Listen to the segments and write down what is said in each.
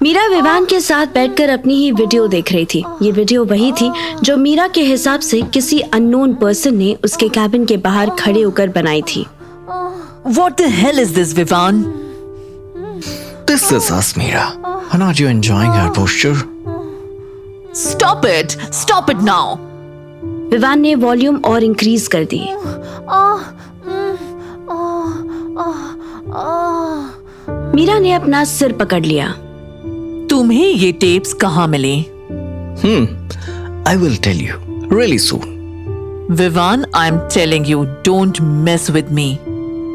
मीरा विवान के साथ बैठकर अपनी ही वीडियो देख रही थी। ये वीडियो वही थी जो मीरा के हिसाब से किसी अननोन पर्सन ने उसके कैबिन के बाहर खड़े होकर बनाई थी। What the hell is this, Vivan? This is us, Meera. Aren't you enjoying our posture? Stop it! Stop it now! Vivaan ने वॉल्यूम और इंक्रीज कर दी। मीरा ने अपना सिर पकड़ लिया। तुम्हें ये टेप्स कहाँ मिले? I will tell you really soon. Vivan, I'm telling you, don't mess with me.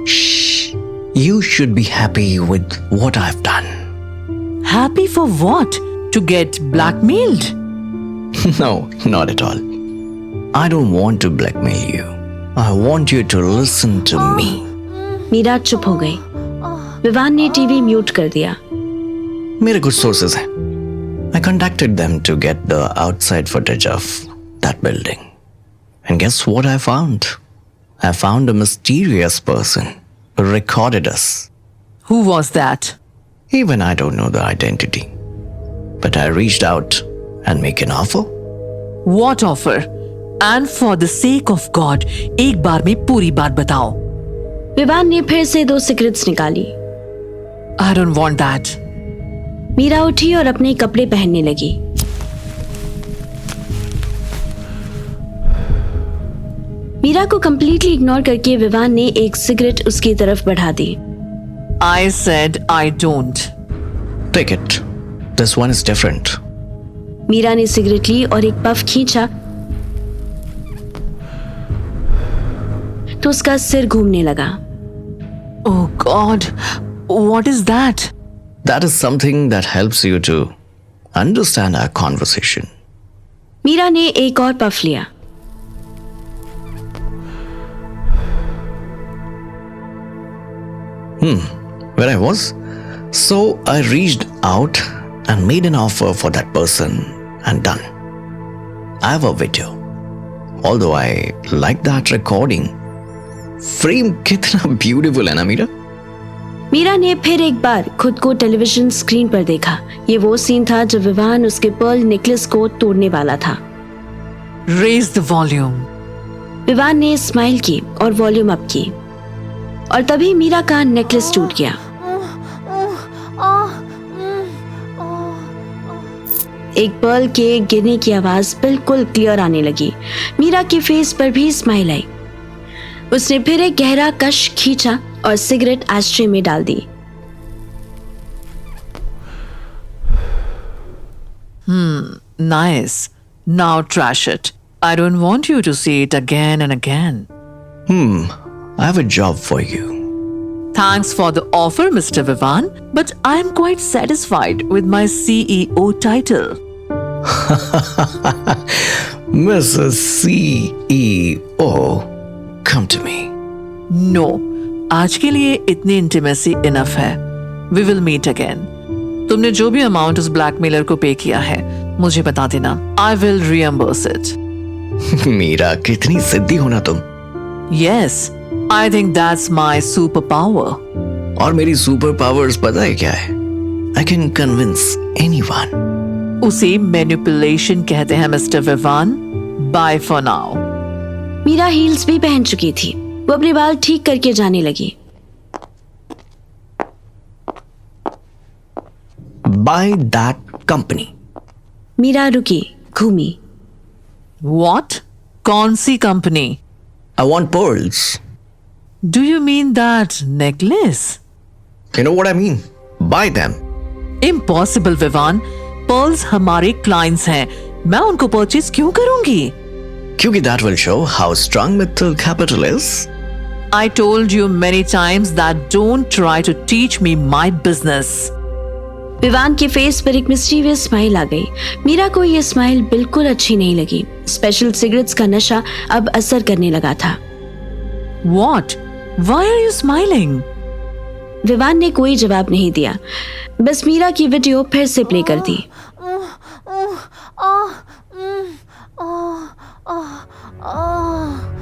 Shh. You should be happy with what I've done. Happy for what? To get blackmailed? No, not at all. I don't want to blackmail you. I want you to listen to me. Meera चुप हो गई। विवान ने TV mute कर दिया। मेरे कुछ sources हैं. I contacted them to get the outside footage of that building. And guess what I found? I found a mysterious person who recorded us. Who was that? Even I don't know the identity. But I reached out and make an offer. What offer? And for the sake of God, एक बार में पूरी बात बताओ। विवान ने फिर से 2 cigarettes निकाली। I don't want that. Meera उठी और अपने कपड़े पहनने लगी। मीरा को कंप्लीटली इग्नोर करके विवान ने एक सिगरेट उसकी तरफ बढ़ा दी। I said I don't. Take it. This one is different. Meera ने सिगरेट ली और एक पफ खींचा तो उसका सिर घूमने लगा। Oh God, what is that? That is something that helps you to understand our conversation. Meera ने एक और पफ लिया। Where I was? So I reached out and made an offer for that person and done. I have a video. Although I like that recording. Frame कितना beautiful है ना मीरा? मीरा ने फिर एक बार खुद को टेलीविजन स्क्रीन पर देखा। ये वो सीन था जब विवान उसके पर्ल नेकलेस को तोड़ने वाला था। Raise the volume. विवान ने स्माइल की और वॉल्यूम अप की और तभी मीरा का नेकलेस टूट गया। एक पर्ल के गिरने की आवाज बिल्कुल क्लियर आने लगी। मीरा के फेस पर भी स्माइल आई। उसने फिर एक गहरा कश खींचा और सिगरेट एस्ट्रे में डाल दी। Nice. Now trash it. I don't want you to see it again and again. I have a job for you. Thanks for the offer, Mr. Vivan, but I'm quite satisfied with my CEO title. Mrs. CEO, come to me. No, आज के लिए इतनी intimacy enough है। We will meet again. तुमने जो भी amount उस blackmailer को पे किया है, मुझे बता देना। I will reimburse it. Meera कितनी जिद्दी हो ना तुम। Yes, I think that's my superpower. और मेरी सुपर पावर्स पता है क्या है? I can convince anyone. उसे मैनिपुलेशन कहते हैं, mister Vivaan. Bye for now. Meera heels भी पहन चुकी थी। वो अपने बाल ठीक करके जाने लगी। Buy that company. मीरा रुकी, घूमी। What? कौन सी company? I want pearls. Do you mean that necklace? You know what I mean? Buy them. Impossible, Vivaan. Pearls हमारे clients हैं। मैं उनको परचेज क्यों करूंगी? क्योंकि that will show how strong Mittal Capital is. I told you many times that don't try to teach me my business. Vivaan के face पर एक मिस्टीरियस स्माइल आ गई। मीरा को ये स्माइल बिल्कुल अच्छी नहीं लगी। स्पेशल सिगरेट्स का नशा अब असर करने लगा था। What? Why are you smiling? Vivaan ने कोई जवाब नहीं दिया, बस मीरा की वीडियो फिर से प्ले कर दी।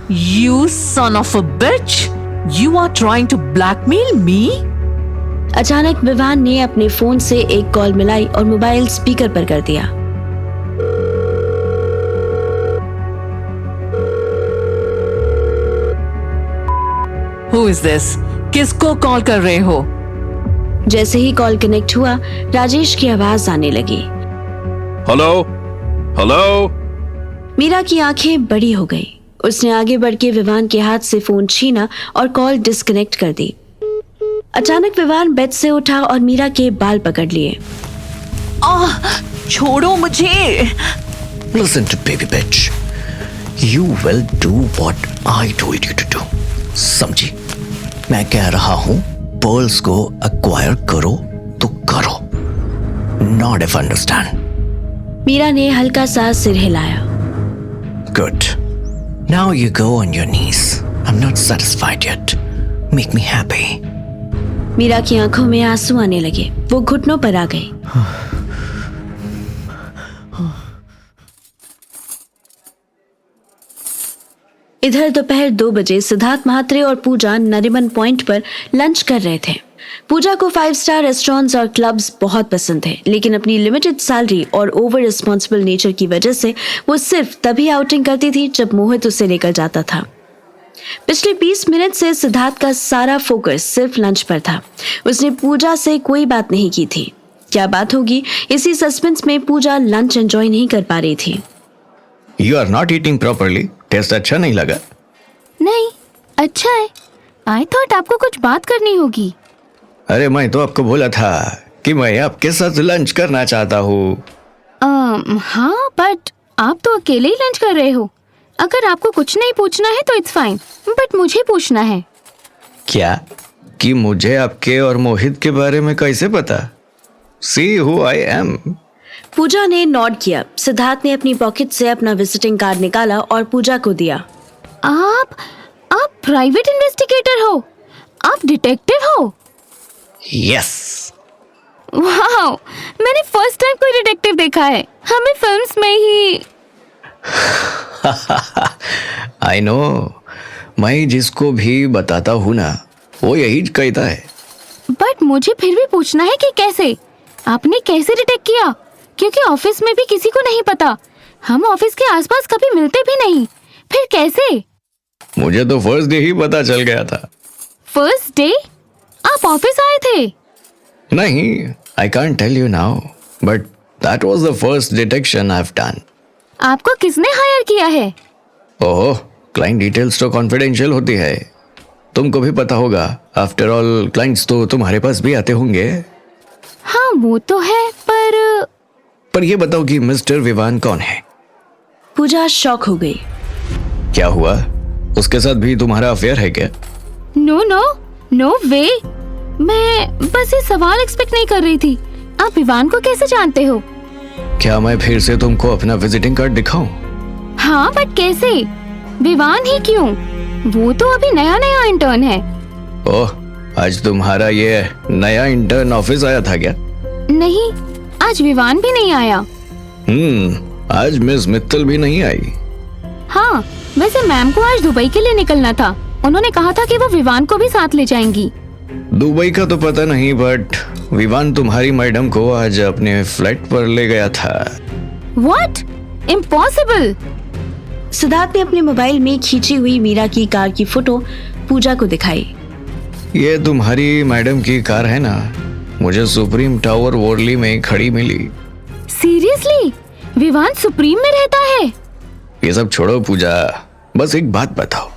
You son of a bitch! You are trying to blackmail me? अचानक विवान ने अपने फोन से एक कॉल मिलाई और मोबाइल स्पीकर पर कर दिया। Who is this? किसको कॉल कर रहे हो? जैसे ही कॉल कनेक्ट हुआ, राजेश की आवाज आने लगी। Hello hello. मीरा की आंखें बड़ी हो गई। उसने आगे बढ़ के विवान के हाथ से फोन छीना और कॉल डिस्कनेक्ट कर दी। अचानक विवान बेड से उठा और मीरा के बाल पकड़ लिए। छोड़ो मुझे। Listen to baby bitch. You will do what I told you to do. समझी? मैं कह रहा हूं पर्ल्स को acquire करो तो करो. Not if understand. मीरा ने हल्का सा सिर हिलाया। Good. Now you go on your knees. I'm not satisfied yet. Make me happy. Meera की आंखों में आंसू आने लगे। वो घुटनों पर आ गई। इधर दोपहर 2 बजे सिद्धार्थ महात्रे और पूजा नरीमन पॉइंट पर लंच कर रहे थे। पूजा को 5 स्टार रेस्टोरेंट्स और क्लब्स बहुत पसंद थे, लेकिन अपनी लिमिटेड सैलरी और ओवर रिस्पॉन्सिबल नेचर की वजह से वो सिर्फ तभी आउटिंग करती थी जब मोहित उसे लेकर जाता था। पिछले 20 मिनट से सिद्धार्थ का सारा फोकस सिर्फ लंच पर था। उसने पूजा से कोई बात नहीं की थी। क्या बात होगी, इसी सस्पेंस में पूजा लंच एंजॉय नहीं कर पा रही थी। You are not eating properly. Taste अच्छा नहीं लगा? नहीं, अच्छा है। आई थॉट आपको कुछ बात करनी होगी। अरे मैं तो आपको बोला था कि मैं आपके साथ लंच करना चाहता हूँ। हाँ, बट आप तो अकेले ही लंच कर रहे हो। अगर आपको कुछ नहीं पूछना है तो इट्स फाइन, बट मुझे पूछना है। क्या? कि मुझे आपके और मोहित के बारे में कैसे पता? See who I am. पूजा ने नॉड किया। सिद्धार्थ ने अपनी पॉकेट से अपना विजिटिंग कार्ड निकाला और पूजा को दिया। आप प्राइवेट इन्वेस्टिगेटर हो? आप डिटेक्टिव हो? Yes. वाह, मैंने फर्स्ट टाइम कोई डिटेक्टिव देखा है। हमें फिल्म्स में ही। I know. मैं जिसको भी बताता हूँ ना, वो यही कहता है। बट मुझे फिर भी पूछना है कि कैसे? आपने कैसे डिटेक्ट किया? क्योंकि ऑफिस में भी किसी को नहीं पता। हम ऑफिस के आसपास कभी मिलते भी नहीं। फिर कैसे? मुझे तो फर्स्ट डे ही पता चल गया था। First day? आप ऑफिस आए थे? नहीं, I can't tell you now, but that was the first detection I've done. आपको किसने हायर किया है? ओह, क्लाइंट डिटेल्स तो कॉन्फिडेंशियल होती है। तुमको भी पता होगा। आफ्टर ऑल क्लाइंट्स तो तुम्हारे पास भी आते होंगे। हाँ, वो तो है, पर ये बताओ कि मिस्टर विवान कौन है? पूजा शॉक हो गई। क्या हुआ? उसके साथ भी तुम्हारा अफेयर है क्या? नो वे। मैं बस ये सवाल एक्सपेक्ट नहीं कर रही थी। आप विवान को कैसे जानते हो? क्या मैं फिर से तुमको अपना विजिटिंग कार्ड दिखाऊं? हाँ, बट कैसे? विवान ही क्यों? वो तो अभी नया इंटर्न है। ओह, आज तुम्हारा ये नया इंटर्न ऑफिस आया था क्या? नहीं, आज विवान भी नहीं आया। आज मिस मित्तल भी नहीं आई। हाँ, वैसे मैम को आज दुबई के लिए निकलना था। उन्होंने कहा था कि वो विवान को भी साथ ले जाएंगी। दुबई का तो पता नहीं, बट विवान तुम्हारी मैडम को आज अपने फ्लैट पर ले गया था। What? Impossible! सिद्धार्थ ने अपने मोबाइल में खींची हुई मीरा की कार की फोटो पूजा को दिखाई। ये तुम्हारी मैडम की कार है ना? मुझे सुप्रीम टावर वोरली में खड़ी मिली। सीरियसली? विवान सुप्रीम में रहता है? ये सब छोड़ो पूजा, बस एक बात बताओ।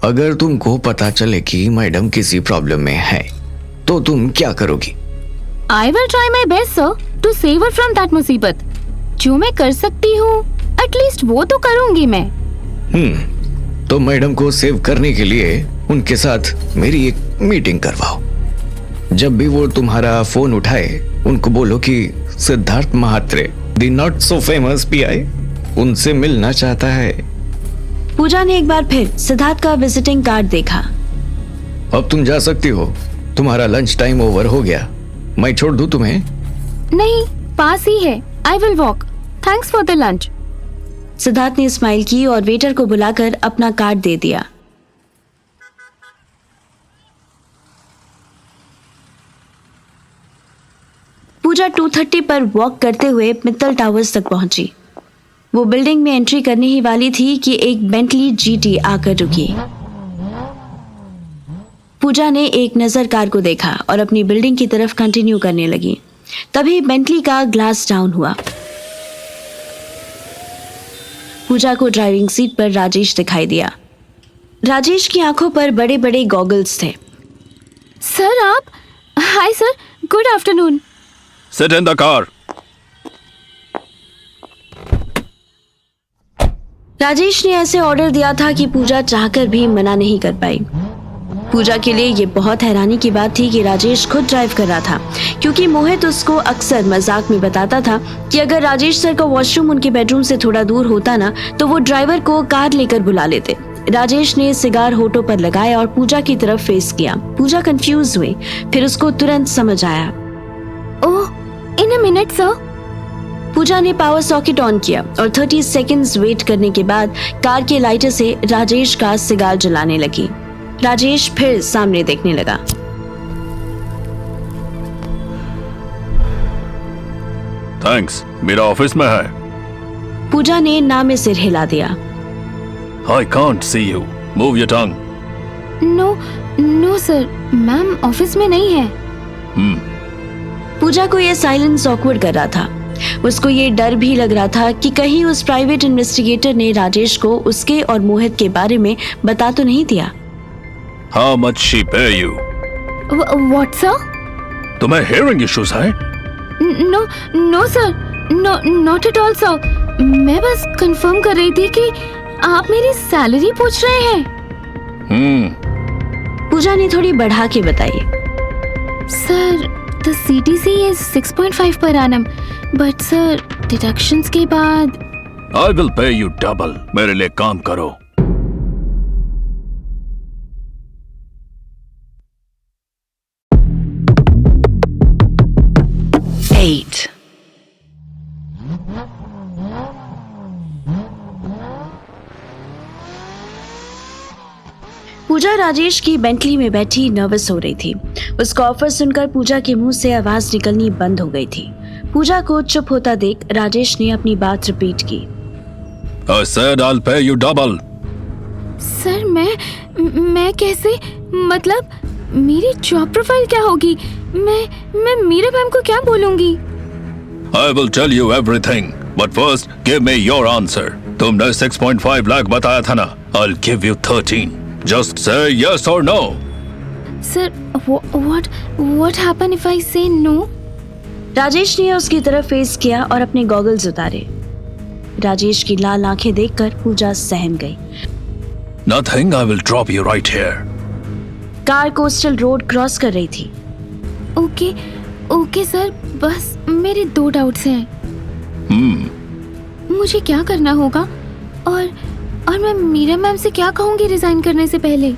अगर तुमको पता चले कि मैडम किसी प्रॉब्लम में है, तो तुम क्या करोगी? I will try my best, sir, to save her from that मुसीबत। जो मैं कर सकती हूँ, एटलीस्ट वो तो करूँगी मैं। तो मैडम को सेव करने के लिए उनके साथ मेरी एक मीटिंग करवाओ। जब भी वो तुम्हारा फोन उठाए, उनको बोलो कि Siddharth Mhatre, the not so famous pi, उनसे मिलना चाहता है। पूजा ने एक बार फिर सिद्धार्थ का विजिटिंग कार्ड देखा। अब तुम जा सकती हो। तुम्हारा लंच टाइम ओवर हो गया। मैं छोड़ दूं तुम्हें? नहीं, पास ही है। I will walk. Thanks for the lunch. Siddharth ने स्माइल की और वेटर को बुलाकर अपना कार्ड दे दिया। पूजा 2:30 पर वॉक करते हुए मित्तल टावर्स तक पहुंची। वो बिल्डिंग में एंट्री करने ही वाली थी कि एक बेंटली जीटी आकर रुकी। पूजा ने एक नजर कार को देखा और अपनी बिल्डिंग की तरफ कंटिन्यू करने लगी। तभी बेंटली का ग्लास डाउन हुआ। पूजा को ड्राइविंग सीट पर राजेश दिखाई दिया। राजेश की आंखों पर बड़े बड़े गॉगल्स थे। सर आप? Hi sir, good afternoon. Sit in the car. Rajesh ने ऐसे ऑर्डर दिया था कि पूजा चाहकर भी मना नहीं कर पाई। पूजा के लिए ये बहुत हैरानी की बात थी कि राजेश खुद ड्राइव कर रहा था, क्योंकि मोहित उसको अक्सर मजाक में बताता था कि अगर राजेश सर का वॉशरूम उनके बेडरूम से थोड़ा दूर होता ना तो वो ड्राइवर को कार लेकर बुला लेते। राजेश ने सिगार होठों पर लगाया और पूजा की तरफ फेस किया। पूजा कंफ्यूज हुई, फिर उसको तुरंत समझ आया। ओह, इन अ मिनट सर। पूजा ने पावर सॉकेट ऑन किया और 30 सेकंड्स वेट करने के बाद कार के लाइटर से राजेश का सिगार जलाने लगी। राजेश फिर सामने देखने लगा। थैंक्स, मेरा ऑफिस में है। पूजा ने ना में सिर हिला दिया। I can't see you. Move your tongue. No sir, ma'am office में नहीं है। पूजा को यह साइलेंस ऑकवर्ड कर रहा था। उसको ये डर भी लग रहा था कि कहीं उस प्राइवेट इन्वेस्टिगेटर ने राजेश को उसके और मोहित के बारे में बता तो नहीं दिया। How much she pay you? What sir? तुम्हें hearing issues है? No sir, not at all sir. मैं बस कंफर्म कर रही थी कि आप मेरी सैलरी पूछ रहे हैं। पूजा ने थोड़ी बढ़ा के बताई। Sir, the CTC is 6.5 per annum, but sir deductions के बाद I will pay you double. मेरे लिए काम करो। पूजा राजेश की बेंटली में बैठी नर्वस हो रही थी। उसका ऑफर सुनकर पूजा के मुंह से आवाज निकलनी बंद हो गई थी। पूजा को चुप होता देख राजेश ने अपनी बात रिपीट की। I said I'll pay you double. Sir मैं कैसे, मतलब मेरी जॉब प्रोफाइल क्या होगी? मैं मीरा मैम को क्या बोलूंगी? I will tell you everything, but first give me your answer. तुमने 6.5 लाख बताया था ना? I'll give you 13. Just say yes or no. Sir, what happen if I say no? Rajesh ने उसकी तरफ फेस किया और अपने गॉगल्स उतारे। राजेश की लाल आंखें देखकर पूजा सहम गई। Nothing, I will drop you right here. Car coastal road cross कर रही थी। ओके सर, बस मेरे 2 डाउट्स हैं। मुझे क्या करना होगा और मैं मीरा मैम से क्या कहूंगी रिजाइन करने से पहले?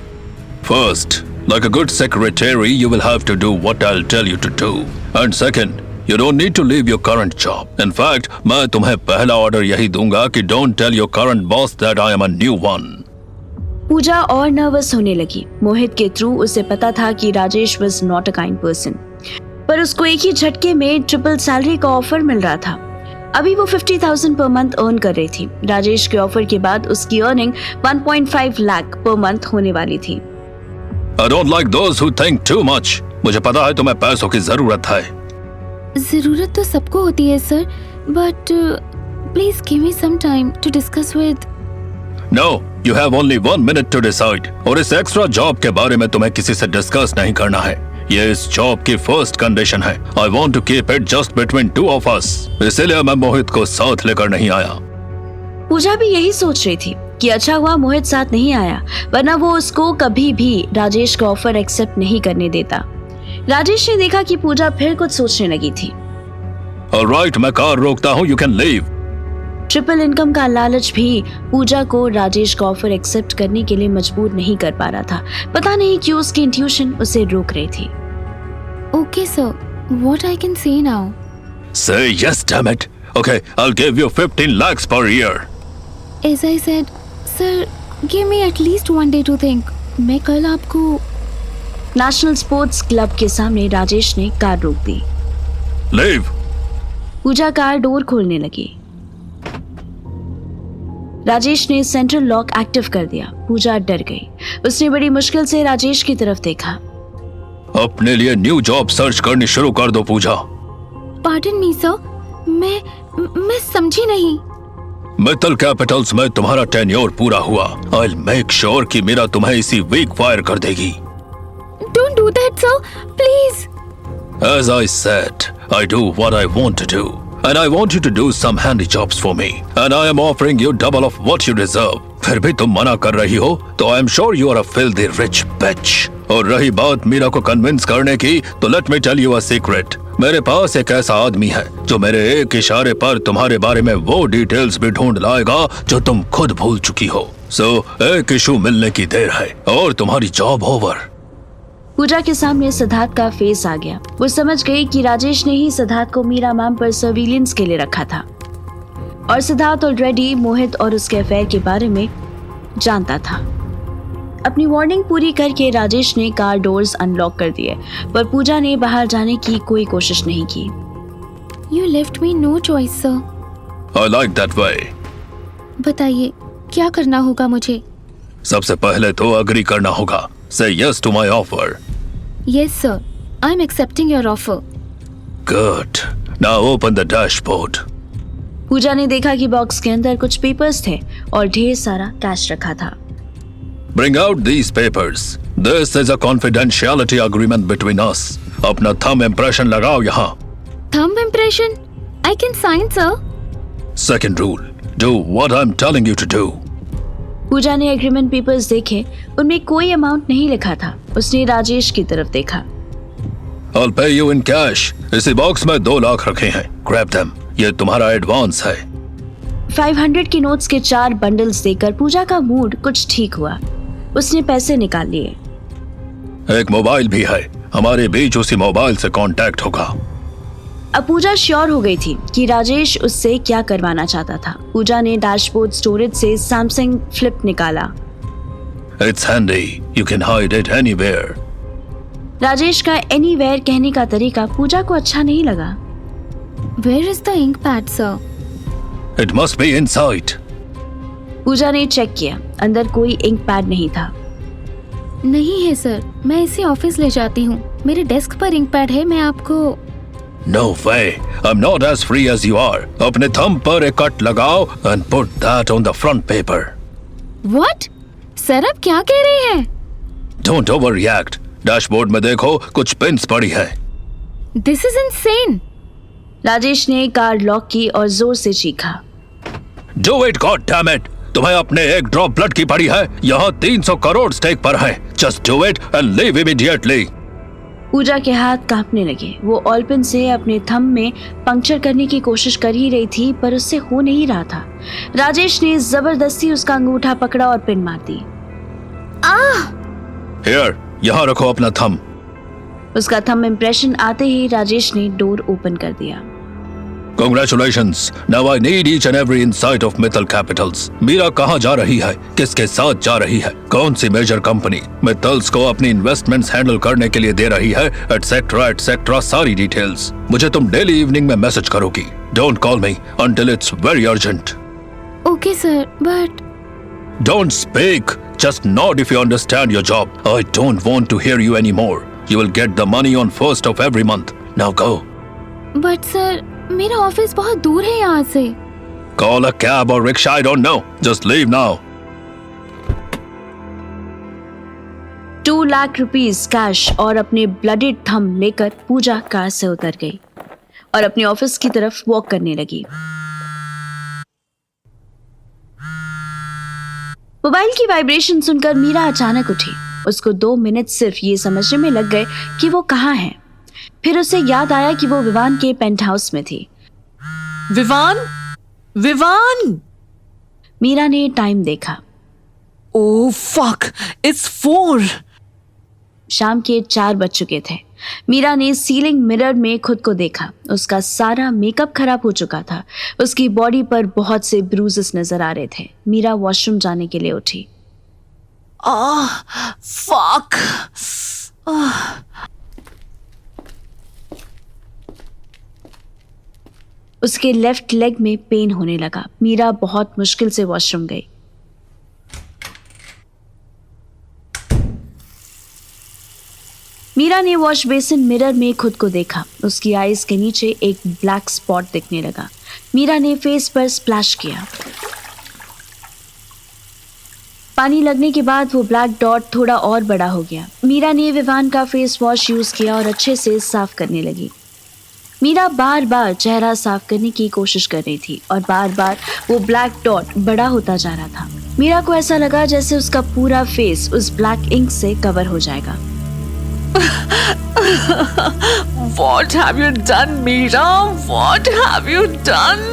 First, like a good secretary, you will have to do what I'll tell you to do. And second, you don't need to leave your current job. In fact, मैं तुम्हें पहला ऑर्डर यही दूंगा कि don't tell your current boss that I am a new one. पूजा और nervous होने लगी। मोहित के थ्रू उसे पता था कि Rajesh was not a kind person, पर उसको एक ही झटके में ट्रिपल सैलरी का ऑफर मिल रहा था। अभी वो 50,000 पर मंथ अर्न कर रही थी। राजेश के ऑफर के बाद उसकी अर्निंग 1.5 लाख पर मंथ होने वाली थी। I don't like those who think too much. मुझे पता है तुम्हें पैसों की जरूरत है। जरूरत तो सबको होती है sir, but please give me some time to discuss with. No, you have only 1 minute to decide. और इस एक्स्ट्रा जॉब के बारे में तुम्हें किसी से डिस्कस नहीं करना है। ये इस जॉब की फर्स्ट कंडीशन है। I want to keep it just between 2 of us. इसीलिए मैं मोहित को साथ लेकर नहीं आया। पूजा भी यही सोच रही थी कि अच्छा हुआ मोहित साथ नहीं आया, वरना वो उसको कभी भी राजेश का ऑफर एक्सेप्ट नहीं करने देता। राजेश ने देखा कि पूजा फिर कुछ सोचने लगी थी। Alright, मैं कार रोकता हूँ, you can leave. Triple income का लालच भी पूजा को राजेश का ऑफर एक्सेप्ट करने के लिए मजबूर नहीं कर पा रहा था। पता नहीं क्यों उसकी इंट्यूशन उसे रोक रही थी। Okay sir, what I can say now? Say yes, damn it. Okay, I'll give you 15 lakhs per year. As I said, sir, give me at least 1 day to think. मैं कल आपको। नेशनल स्पोर्ट्स क्लब के सामने राजेश ने car रोक दी। Leave. पूजा car door खोलने लगी। राजेश ने सेंट्रल लॉक एक्टिव कर दिया। पूजा डर गई। उसने बड़ी मुश्किल से राजेश की तरफ देखा। अपने लिए न्यू जॉब सर्च करनी शुरू कर दो पूजा। पार्डन मी सर, मैं समझी नहीं। मित्तल कैपिटल्स में तुम्हारा टेन्योर पूरा हुआ। I'll make sure कि मीरा तुम्हें इसी वीक फायर कर देगी। Don't do that, sir. Please. As I said, I do what I want to do. And I want you to do some handy jobs for me. And I am offering you double of what you deserve. फिर भी तुम मना कर रही हो, तो I am sure you are a filthy rich bitch. और रही बात मीरा को कन्विंस करने की, तो let me tell you a secret. मेरे पास एक ऐसा आदमी है जो मेरे एक इशारे पर तुम्हारे बारे में वो डिटेल्स भी ढूंढ लाएगा जो तुम खुद भूल चुकी हो। सो एक इशू मिलने की देर है और तुम्हारी जॉब ओवर। पूजा के सामने सिद्धार्थ का फेस आ गया। वो समझ गई कि राजेश ने ही सिद्धार्थ को मीरा मैम पर सर्विलेंस के लिए रखा था और सिद्धार्थ ऑलरेडी मोहित और उसके अफेयर के बारे में जानता था। अपनी वार्निंग पूरी करके राजेश ने कार डोर्स अनलॉक कर दिए, पर पूजा ने बाहर जाने की कोई कोशिश नहीं की। You left me no choice, sir. I like that way. बताइए क्या करना होगा मुझे? सबसे पहले तो अग्री करना होगा। Say yes to my offer. Yes, sir. I'm accepting your offer. Good. Now open the dashboard. पूजा ने देखा कि बॉक्स के अंदर कुछ पेपर्स थे और ढेर सारा कैश रखा था। Bring out these papers. This is a confidentiality agreement between us. अपना thumb impression लगाओ यहाँ। Thumb impression? I can sign, sir. Second rule. Do what I'm telling you to do. पूजा ने एग्रीमेंट पेपर्स देखे, उनमें कोई amount नहीं लिखा था। उसने राजेश की तरफ देखा। I'll pay you in cash. इसी बॉक्स में 2 लाख रखे हैं। Grab them. ये तुम्हारा एडवांस है। 500 के नोट्स के 4 बंडल्स देकर पूजा का मूड कुछ ठीक हुआ। उसने पैसे निकाल लिए। एक मोबाइल भी है, हमारे बीच उसी मोबाइल से कांटेक्ट होगा। अब पूजा श्योर हो गई थी कि राजेश उससे क्या करवाना चाहता था। पूजा ने डैशबोर्ड स्टोरेज से सैमसंग फ्लिप निकाला। It's handy. You can hide it anywhere. Rajesh का एनीवेयर कहने का तरीका पूजा को अच्छा नहीं लगा। Where is the ink pad, sir? It must be inside. पूजा ने चेक किया, अंदर कोई इंक पैड नहीं था। नहीं है सर, मैं इसे ऑफिस ले जाती हूँ। मेरे डेस्क पर इंक पैड है, मैं आपको। No way. I'm not as free as you are. अपने थंब पर एक कट लगाओ and put that on the front paper. What? Sir आप क्या कह रहे हैं? Don't overreact. डैशबोर्ड में देखो, कुछ पिन्स पड़ी है। This is insane. राजेश ने कार लॉक की और जोर से चीखा। Do it, God damn it. तुम्हें अपने एक ड्रॉप ब्लड की पड़ी है। यहाँ 300 करोड़ स्टेक पर है। Just do it and leave immediately. पूजा के हाथ कांपने लगे। वो ऑलपिन से अपने थंब में पंक्चर करने की कोशिश कर ही रही थी, पर उससे हो नहीं रहा था। राजेश ने जबरदस्ती उसका अंगूठा पकड़ा और पिन मार दी। Here, यहाँ रखो अपना थंब। उसका थंब इम्प्रेशन आते ही राजेश ने डोर ओपन कर दिया। Congratulations. Now I need each and every insight of Mittal Capitals. Meera कहाँ जा रही है, किसके साथ जा रही है, कौन सी मेजर कंपनी मित्तल्स को अपनी इन्वेस्टमेंट्स हैंडल करने के लिए दे रही है, एटसेट्रा एटसेट्रा, सारी डिटेल्स मुझे तुम डेली इवनिंग में मैसेज करोगी। Don't call me until it's very urgent. Okay, sir, but Don't speak. Just nod if you understand your job. I don't want to hear you anymore. You will get the money on 1st of every month. Now go. sir, मेरा office बहुत दूर है यहाँ से। Call a cab or rickshaw, I don't know. Just leave now. 2 lakh rupees cash और अपने blooded thumb लेकर पूजा car से उतर गई और अपने ऑफिस की तरफ वॉक करने लगी। मोबाइल की वाइब्रेशन सुनकर मीरा अचानक उठी। उसको 2 मिनट सिर्फ ये समझने में लग गए कि वो कहाँ है। फिर उसे याद आया कि वो विवान के पेंट हाउस में थी। विवान, विवान! मीरा ने टाइम देखा। Oh fuck! It's 4. शाम के 4 बज चुके थे। मीरा ने सीलिंग मिरर में खुद को देखा। उसका सारा मेकअप खराब हो चुका था। उसकी बॉडी पर बहुत से ब्रूजेस नजर आ रहे थे। मीरा वॉशरूम जाने के लिए उठी। Fuck! उसके लेफ्ट लेग में पेन होने लगा। मीरा बहुत मुश्किल से वॉशरूम गई। मीरा ने वॉश बेसिन मिरर में खुद को देखा। उसकी आईज के नीचे एक ब्लैक स्पॉट दिखने लगा। मीरा ने फेस पर स्प्लैश किया। पानी लगने के बाद वो ब्लैक डॉट थोड़ा और बड़ा हो गया। मीरा ने विवान का फेस वॉश यूज किया और अच्छे से साफ करने लगी। मीरा बार बार चेहरा साफ करने की कोशिश कर रही थी और बार बार वो ब्लैक डॉट बड़ा होता जा रहा था। मीरा को ऐसा लगा जैसे उसका पूरा फेस उस ब्लैक इंक से कवर हो जाएगा। What have you done, Meera? What have you done?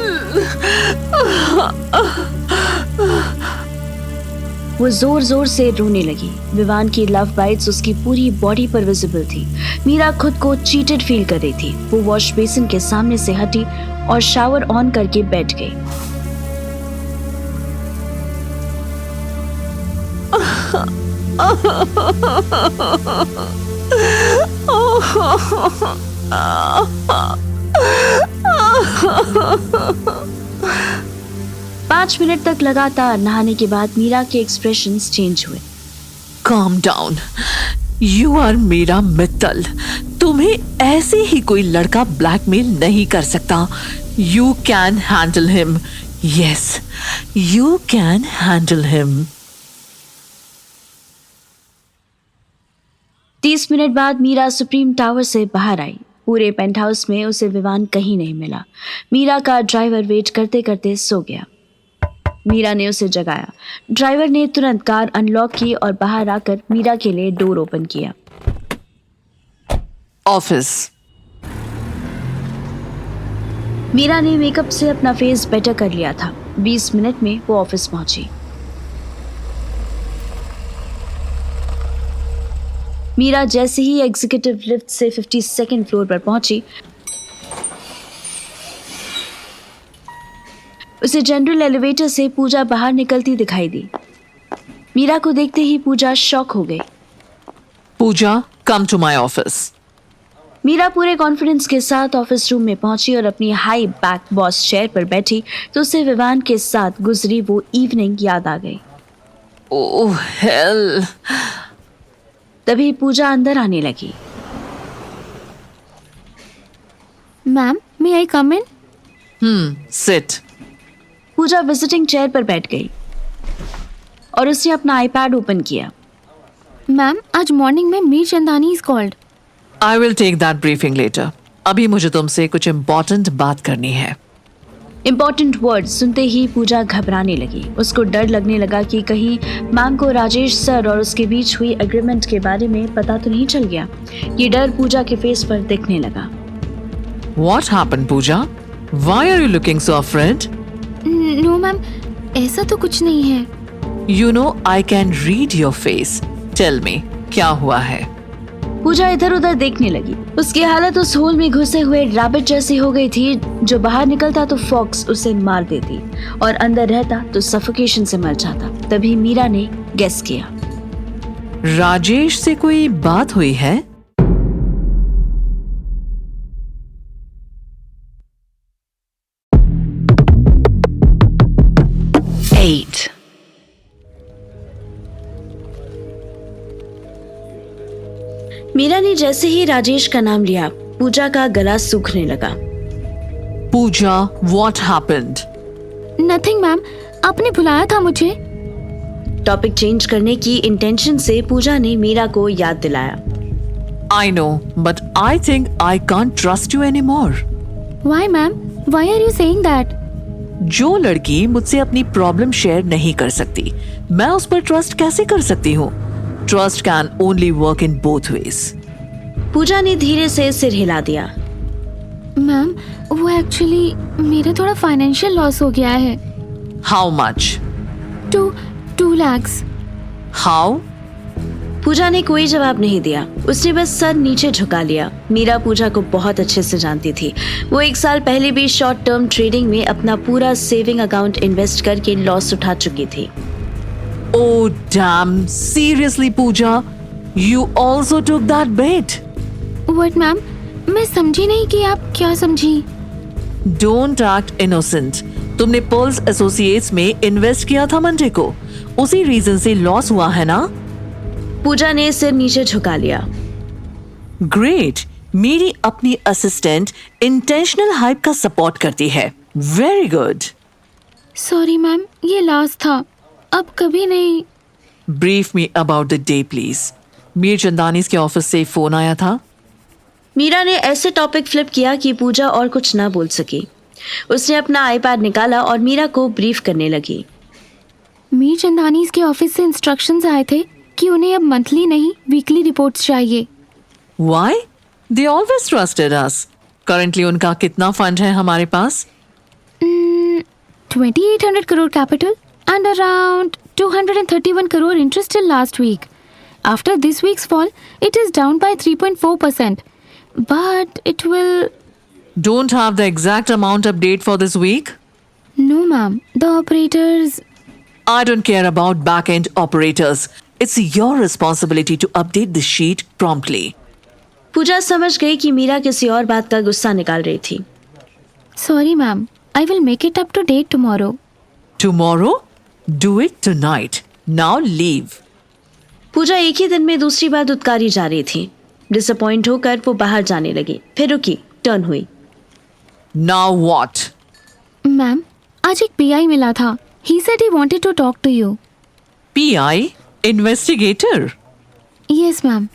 वो जोर जोर से रोने लगी। विवान की लव बाइट्स उसकी पूरी बॉडी पर विजिबल थी। मीरा खुद को चीटेड फील कर रही थी। वो वॉश बेसिन के सामने से हटी और शावर ऑन करके बैठ गई। पाँच मिनट तक लगातार नहाने के बाद मीरा के एक्सप्रेशंस चेंज हुए। Calm down. You are Meera Mittal. तुम्हें ऐसे ही कोई लड़का ब्लैकमेल नहीं कर सकता। You can handle him. Yes, you can handle him. 30 minute बाद मीरा सुप्रीम टावर से बाहर आई। पूरे पेंट हाउस में उसे विवान कहीं नहीं मिला। मीरा का ड्राइवर वेट करते करते सो गया। मीरा ने उसे जगाया। ड्राइवर ने तुरंत कार अनलॉक की और बाहर आकर मीरा के लिए डोर ओपन किया। ऑफिस। मीरा ने मेकअप से अपना फेस बेटर कर लिया था। 20 मिनट में वो ऑफिस पहुंची। मीरा जैसे ही एग्जीक्यूटिव लिफ्ट से 52nd फ्लोर पर पहुंची, उसे जनरल एलिवेटर से पूजा बाहर निकलती दिखाई दी। मीरा को देखते ही पूजा शॉक हो गई। Pooja, come to my office. Meera पूरे कॉन्फिडेंस के साथ ऑफिस रूम में पहुंची और अपनी हाई बैक बॉस चेयर पर बैठी तो उसे विवान के साथ गुजरी वो इवनिंग याद आ गई। Oh hell. तभी पूजा अंदर आने लगी। Ma'am, may I come in? Sit. Pooja visiting chair पर बैठ गई और उसने अपना आईपैड ओपन किया। मैम, आज मॉर्निंग में Meer Chandani is called. I will take that briefing later. अभी मुझे तुमसे कुछ इम्पोर्टेंट बात करनी है। इम्पोर्टेंट वर्ड सुनते ही पूजा घबराने लगी। उसको डर लगने लगा कि कहीं मैम को राजेश सर और उसके बीच हुई एग्रीमेंट के बारे में पता तो नहीं चल गया। ये डर पूजा के फेस पर दिखने लगा। What happened, Pooja? Why are you looking so afraid? No ma'am, ऐसा तो कुछ नहीं है। You know I can read your face. Tell me, क्या हुआ है? पूजा इधर उधर देखने लगी। उसकी हालत उस होल में घुसे हुए रैबिट जैसी हो गई थी। जो बाहर निकलता तो फॉक्स उसे मार देती और अंदर रहता तो सफोकेशन से मर जाता। तभी मीरा ने गेस किया। राजेश से कोई बात हुई है? मीरा ने जैसे ही राजेश का नाम लिया, पूजा का गला सूखने लगा। पूजा, what happened? नथिंग मैम, आपने बुलाया था मुझे। टॉपिक चेंज करने की इंटेंशन से पूजा ने मीरा को याद दिलाया। I know, but I think I can't trust you anymore. Why ma'am? Why are you saying that? जो लड़की मुझसे अपनी प्रॉब्लम शेयर नहीं कर सकती, मैं उस पर ट्रस्ट कैसे कर सकती हूँ? Trust can only work in both ways. पूजा ने धीरे से सिर हिला दिया। मैम, वो एक्चुअली मेरा थोड़ा फाइनेंशियल लॉस हो गया है। How much? 2 lakhs। How? पूजा ने कोई जवाब नहीं दिया। उसने बस सर नीचे झुका लिया। मीरा पूजा को बहुत अच्छे से जानती थी। वो 1 साल पहले भी शॉर्ट टर्म ट्रेडिंग में अपना पूरा सेविंग अकाउंट इन्वेस्ट करके लॉस उठा चुकी थी। Oh damn, seriously Pooja, you also took that bait? What ma'am? मैं समझी नहीं कि आप क्या समझी। Don't act innocent. तुमने पर्ल्स एसोसिएट्स में इन्वेस्ट किया था मंडे को, उसी रीजन से लॉस हुआ है ना? पूजा ने सिर नीचे झुका लिया। ग्रेट, मेरी अपनी असिस्टेंट इंटेंशनल हाइप का सपोर्ट करती है। Very good. सॉरी मैम, ये लास्ट था, अब कभी नहीं। Brief me about the day please. Mir Chandani के ऑफिस से फोन आया था। मीरा ने ऐसे टॉपिक फ्लिप किया कि पूजा और कुछ ना बोल सकी। उसने अपना आईपैड निकाला और मीरा को ब्रीफ करने लगी। मीर चंदानी के ऑफिस से इंस्ट्रक्शंस आए थे कि उन्हें अब मंथली नहीं वीकली रिपोर्ट्स चाहिए। Why? They always trusted us. Currently उनका कितना फंड है हमारे पास? 2800 crore capital and around 231 crore interest till last week. After this week's fall, it is down by 3.4%. But it will... Don't have the exact amount update for this week? No, ma'am. The operators... I don't care about back-end operators. It's your responsibility to update the sheet promptly. पूजा समझ गई कि मीरा किसी और बात का गुस्सा निकाल रही थी। Sorry, ma'am. I will make it up to date tomorrow. Tomorrow? Do it tonight. Now leave. पूजा एक ही दिन में दूसरी बार दुत्कारी जा रही थी। डिसअपॉइंट होकर वो बाहर जाने लगी, फिर रुकी, टर्न हुई। Now what? मैम, आज एक PI मिला था। He said he wanted to talk to you. PI? Investigator? Yes, ma'am.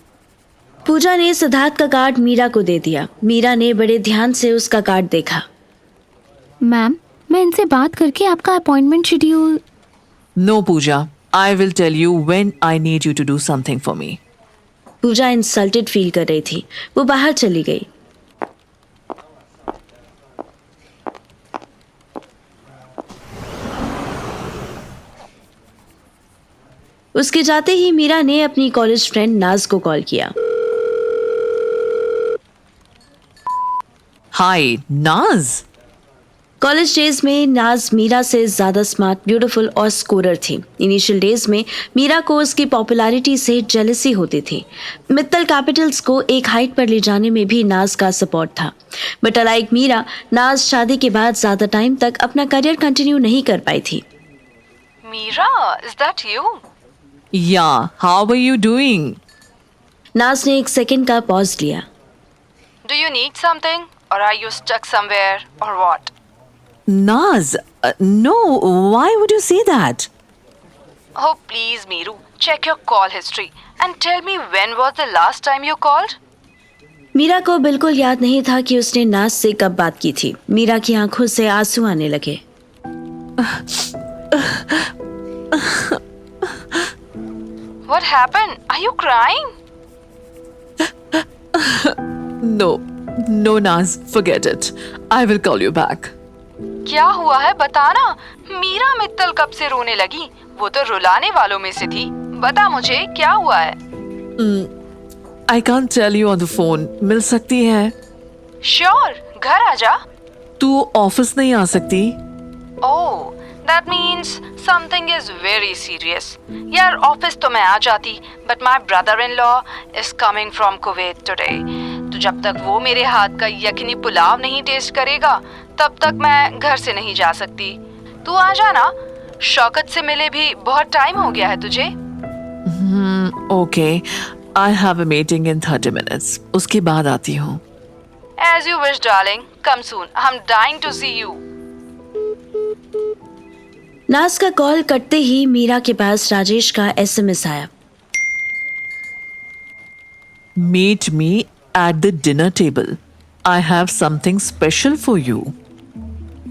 पूजा ने सिद्धार्थ का कार्ड मीरा को दे दिया। मीरा ने बड़े ध्यान से उसका कार्ड देखा। मैम, मैं इनसे बात करके आपका appointment schedule... No, Pooja. I will tell you when I need you to do something for me. Pooja insulted feel कर रही थी। वो बाहर चली गई। उसके जाते ही मीरा ने अपनी कॉलेज फ्रेंड नाज को कॉल किया। Hi, Naz. कॉलेज डेज में नाज मीरा से ज्यादा स्मार्ट, ब्यूटीफुल और स्कोरर थी। इनिशियल डेज में मीरा को उसकी पॉपुलैरिटी से जेलसी होती थी। मित्तल कैपिटल्स को एक हाइट पर ले जाने में भी नाज का सपोर्ट था। बट अलाइक मीरा, नाज शादी के बाद ज्यादा टाइम तक अपना करियर कंटिन्यू नहीं कर पाई थी। Mira, is that you? Yeah, how are you doing? नाज ने एक सेकंड का पॉज लिया। Do you need something? Or are you stuck somewhere? Or what? Naz, no, why would you say that? Oh, please, Meeru, check your call history and tell me when was the last time you called? Meera को बिल्कुल याद नहीं था कि उसने नाज से कब बात की थी। मीरा की आंखों से आंसू आने लगे। What happened? Are you crying? No, Naz, forget it. I will call you back. क्या हुआ है बताना। मीरा मित्तल कब से रोने लगी? वो तो रुलाने वालों में से थी। बता मुझे क्या हुआ है? I can't tell you on the phone. मिल सकती है? Sure, घर आ जा। तू ऑफिस नहीं आ सकती? Oh, that means something is very serious. यार ऑफिस तो मैं आ जाती, but my brother-in-law is coming from Kuwait today. तो जब तक वो मेरे हाथ का यखनी पुलाव नहीं टेस्ट करेगा, तब तक मैं घर से नहीं जा सकती। तू आ जाना। शौकत से मिले भी बहुत टाइम हो गया है तुझे। Okay, I have a meeting in 30 minutes. उसके बाद आती हूँ। As you wish, darling. Come soon. I'm dying to see you. नाज का कॉल कटते ही मीरा के पास राजेश का SMS आया। Meet me at the dinner table. I have something special for you.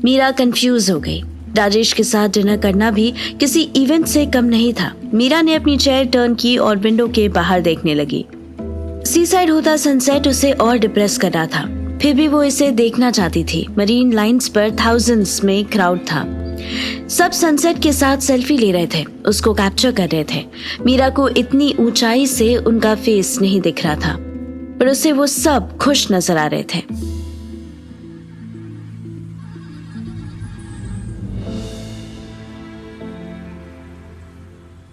Meera confuse हो गई। राजेश के साथ डिनर करना भी किसी इवेंट से कम नहीं था। मीरा ने अपनी चेयर टर्न की और विंडो के बाहर देखने लगी। सी साइड होता सनसेट उसे और डिप्रेस कर रहा था, फिर भी वो इसे देखना चाहती थी। मरीन लाइंस पर थाउजेंड्स में क्राउड था। सब सनसेट के साथ सेल्फी ले रहे थे, उसको कैप्चर कर रहे थे। मीरा को इतनी ऊंचाई से उनका फेस नहीं दिख रहा था, पर उसे वो सब खुश नजर आ रहे थे।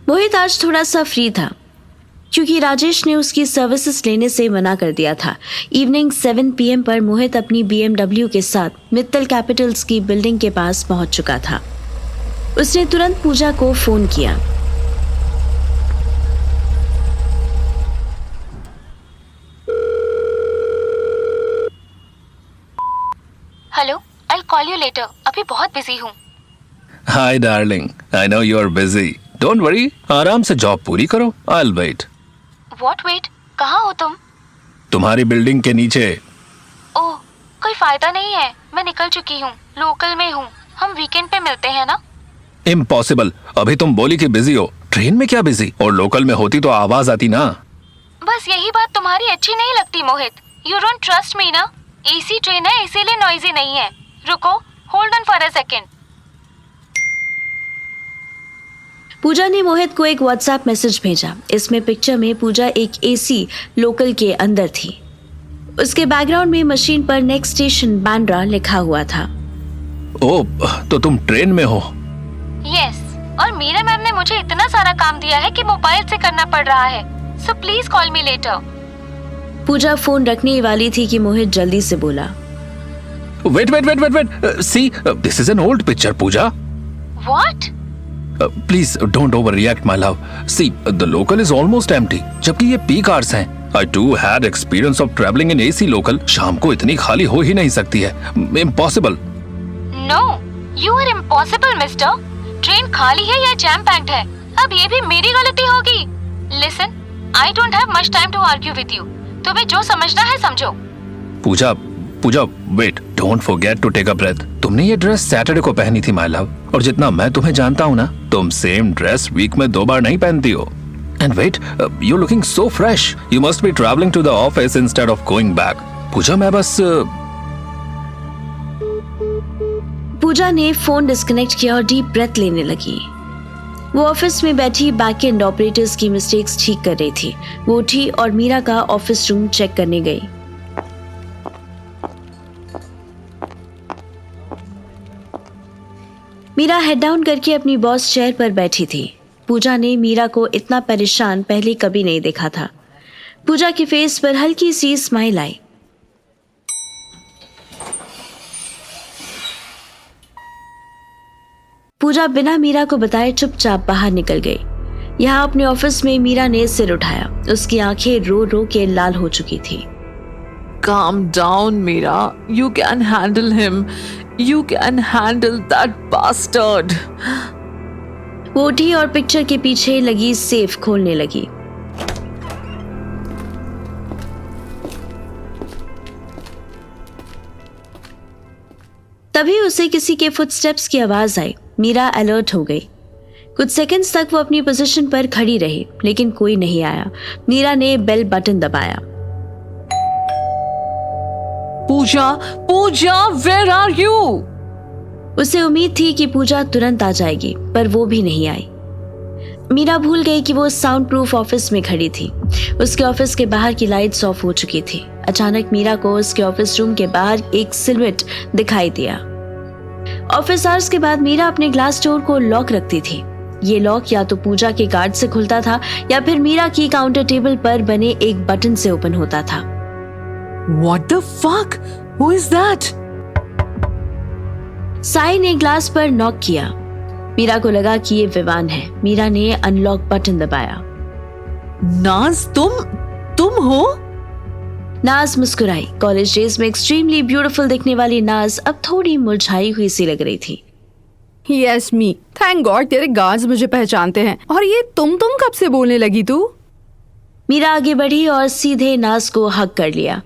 मोहित आज थोड़ा सा फ्री था। क्योंकि राजेश ने उसकी सर्विसेज लेने से मना कर दिया था। इवनिंग 7 PM पर मोहित अपनी BMW के साथ मित्तल कैपिटल्स की बिल्डिंग के पास पहुंच चुका था। उसने तुरंत पूजा को फोन किया। Hello, I call you later. अभी बहुत बिजी हूँ। Hi darling, I know you are busy. Don't worry, आराम से जॉब पूरी करो। I will wait. What wait? कहाँ हो तुम? तुम्हारी बिल्डिंग के नीचे। ओह, कोई फायदा नहीं है, मैं निकल चुकी हूँ, लोकल में हूँ। हम वीकेंड पे मिलते हैं ना? इम्पॉसिबल। अभी तुम बोली कि बिजी हो। ट्रेन में क्या बिजी? और लोकल में होती तो आवाज आती ना। बस यही बात तुम्हारी अच्छी नहीं लगती Mohit. You don't trust me ना? एसी ट्रेन है इसीलिए नॉइजी नहीं है। रुको, hold on for a second. Pooja ने मोहित को एक व्हाट्सएप मैसेज भेजा। इसमें पिक्चर में पूजा एक एसी लोकल के अंदर थी। उसके बैकग्राउंड में मशीन पर नेक्स्ट स्टेशन बांद्रा लिखा हुआ था। ओह, तो तुम ट्रेन में हो? यस, और मीरा मैम ने मुझे इतना सारा काम दिया है कि मोबाइल से करना पड़ रहा है। So please call me later. Pooja phone रखने ही वाली थी कि मोहित जल्दी से बोला, wait. See, this is an old picture Pooja. What? Please don't overreact my love. See, the local is almost empty, जबकि ये पीक आवर्स हैं। I too had experience of traveling in AC local. शाम को इतनी खाली हो ही नहीं सकती है। Impossible. No, you are impossible, mister. Train खाली है या जैम पैक्ड है? अब ये भी मेरी गलती होगी। Listen, I don't have much time to argue with you. तुम्हें जो समझना है समझो। पूजा, wait, don't forget to take a breath. तुमने ये ड्रेस सैटरडे को पहनी थी माय लव, और जितना मैं तुम्हें जानता हूँ ना, तुम सेम ड्रेस वीक में 2 बार नहीं पहनती हो। And wait, you're looking so fresh. You must be traveling to the office instead of going back. पूजा, मैं बस पूजा ने फोन डिस्कनेक्ट किया और डीप ब्रेथ लेने लगी। वो ऑफिस में बैठी बैक एंड ऑपरेटर्स की मिस्टेक्स ठीक कर रही थी। वो उठी और मीरा का ऑफिस रूम चेक करने गई। मीरा हेड डाउन करके अपनी बॉस चेयर पर बैठी थी। पूजा ने मीरा को इतना परेशान पहले कभी नहीं देखा था। पूजा के फेस पर हल्की सी स्माइल आई। पूजा बिना मीरा को बताए चुपचाप बाहर निकल गई। यहाँ अपने ऑफिस में मीरा ने सिर उठाया। उसकी आंखें रो रो के लाल हो चुकी थी। Calm down, Mira. You can handle him. You can handle that bastard. वो उठी और पिक्चर के पीछे लगी सेफ खोलने लगी। तभी उसे किसी के फुटस्टेप्स की आवाज आई। मीरा अलर्ट हो गई। कुछ सेकंड्स तक वो अपनी पोजीशन पर खड़ी रही, लेकिन कोई नहीं आया। मीरा ने बेल बटन दबाया। पूजा, where are you? उसे उम्मीद थी कि पूजा तुरंत आ जाएगी, पर वो भी नहीं आई। मीरा भूल गई कि वो साउंड प्रूफ ऑफिस में खड़ी थी। उसके ऑफिस के बाहर की लाइट्स ऑफ हो चुकी थी। अचानक मीरा को उसके ऑफिस रूम के बाहर एक सिलुएट दिखाई दिया। ऑफिस आवर्स के बाद मीरा अपने ग्लास डोर को लॉक रखती थी। ये लॉक या तो पूजा के कार्ड से खुलता था या फिर मीरा की काउंटर टेबल पर बने एक बटन से ओपन होता था। What the fuck? Who is that? Sai ने ग्लास पर नॉक किया। मीरा को लगा कि ये विवान है। मीरा ने अनलॉक बटन दबाया। नाज, तुम हो? नाज मुस्कुराई। कॉलेज डेज में एक्सट्रीमली ब्यूटीफुल दिखने वाली नाज अब थोड़ी मुरझाई हुई सी लग रही थी। यस मी, थैंक गॉड तेरे गार्ड्स मुझे पहचानते हैं। और ये तुम कब से बोलने लगी तू? मीरा आगे बढ़ी और सीधे नाज को हग कर लिया।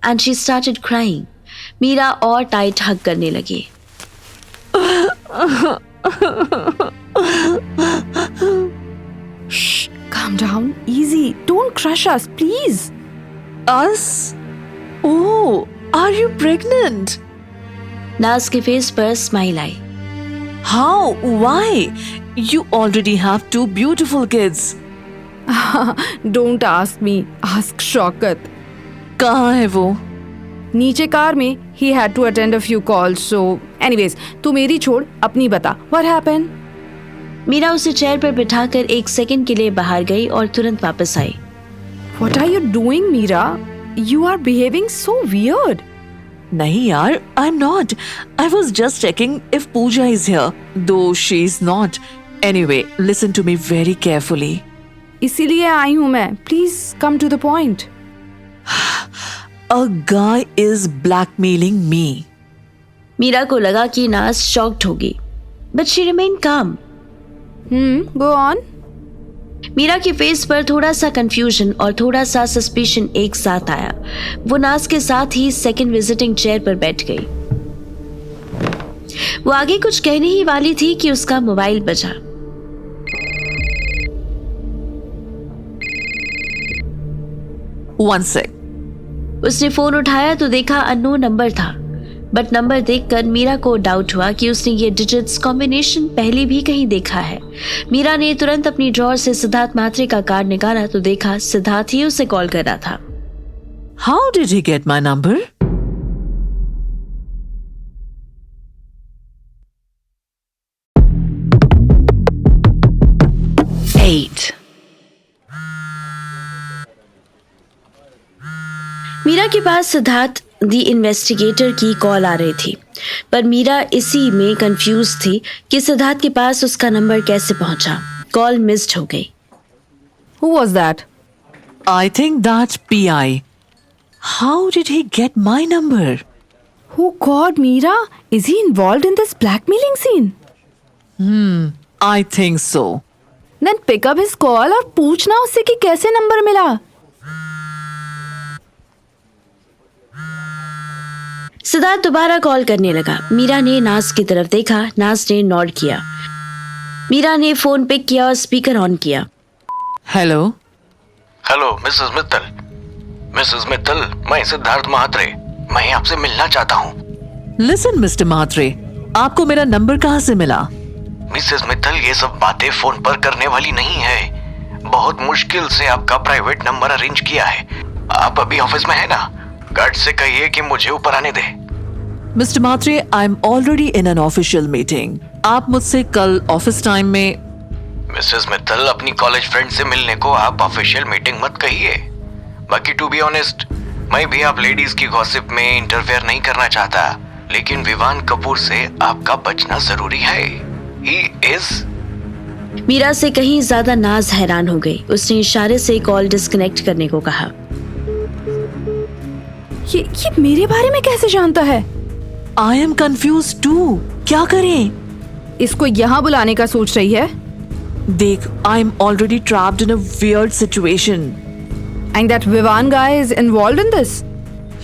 And she started crying. Meera और टाइट हग करने लगी। Shh, calm down, easy. Don't crush us, please. Us? Oh, are you pregnant? नाज के फेस पर smile I. How? Why? You already have 2 beautiful kids. Don't ask me. Ask Shaukat. कहाँ है वो? नीचे कार में. He had to attend a few calls. So, anyways, तू मेरी छोड़, अपनी बता. What happened? मीरा उसे चेयर पर बिठाकर 1 सेकंड के लिए बाहर गई और तुरंत वापस आई। What are you doing, Meera? You are behaving so weird. नहीं यार, I'm not. I was just checking if Pooja is here, though she is not. Anyway, listen to me very carefully. इसीलिए आई हूँ मैं. Please come to the point. A guy is blackmailing me. Meera को लगा कि Naaz shocked होगी, but she remain calm. Go on. Meera के face पर थोड़ा सा कंफ्यूजन और थोड़ा सा सस्पिशन एक साथ आया. वो नाज के साथ ही सेकंड विजिटिंग चेयर पर बैठ गई. वो आगे कुछ कहने ही वाली थी कि उसका मोबाइल बजा. One sec. उसने फोन उठाया तो देखा अननोन नंबर था, बट नंबर देखकर मीरा को डाउट हुआ कि उसने ये डिजिट्स कॉम्बिनेशन पहले भी कहीं देखा है. मीरा ने तुरंत अपनी ड्रॉर से सिद्धार्थ म्हात्रे का कार्ड निकाला तो देखा सिद्धार्थ ही उसे कॉल कर रहा था. How did he get my number? Meera के पास सिद्धार्थ द इन्वेस्टिगेटर की कॉल आ रही थी, पर मीरा इसी में कंफ्यूज थी कि सिद्धार्थ के पास उसका नंबर कैसे पहुंचा. कॉल मिस्ड हो गई. Who was that? I think that's PI. How did he get my number? Oh God, Meera, is he involved in this blackmailing scene? I think so. Then pick up his call और पूछना उससे कि कैसे number मिला. सिद्धार्थ दोबारा call करने लगा. मीरा ने नाज की तरफ देखा. नाज ने नॉड किया. मीरा ने फोन पिक किया और स्पीकर ऑन किया. Hello. Hello Mrs Mittal. Mrs Mittal, मैं सिद्धार्थ म्हात्रे. मैं आपसे मिलना चाहता हूँ. Listen, Mr. म्हात्रे, आपको मेरा नंबर कहाँ से मिला? मिसेस मित्तल, ये सब बातें फोन पर करने वाली नहीं है. बहुत मुश्किल से आपका प्राइवेट नंबर अरेंज किया है. आप अभी ऑफिस में है ना? गार्ड से कहिए कि मुझे ऊपर आने दे. Mr. Mhatre, I'm already in an official meeting. आप मुझसे कल ऑफिस टाइम में. मिसेस मित्तल, अपनी कॉलेज फ्रेंड से मिलने को आप ऑफिशियल मीटिंग मत कहिए. बाकी टू बी ऑनेस्ट, मैं भी आप लेडीज की गॉसिप में इंटरफेयर नहीं करना चाहता, लेकिन विवान कपूर से आपका बचना जरूरी है. He is. मीरा से कहीं ज्यादा नाज हैरान हो गई. उसने इशारे से कॉल डिस्कनेक्ट करने को कहा. ये मेरे बारे में कैसे जानता है? I am confused too. क्या करें? इसको यहाँ बुलाने का सोच रही है? देख, I'm already trapped in a weird situation. And that Vivan guy is involved in this?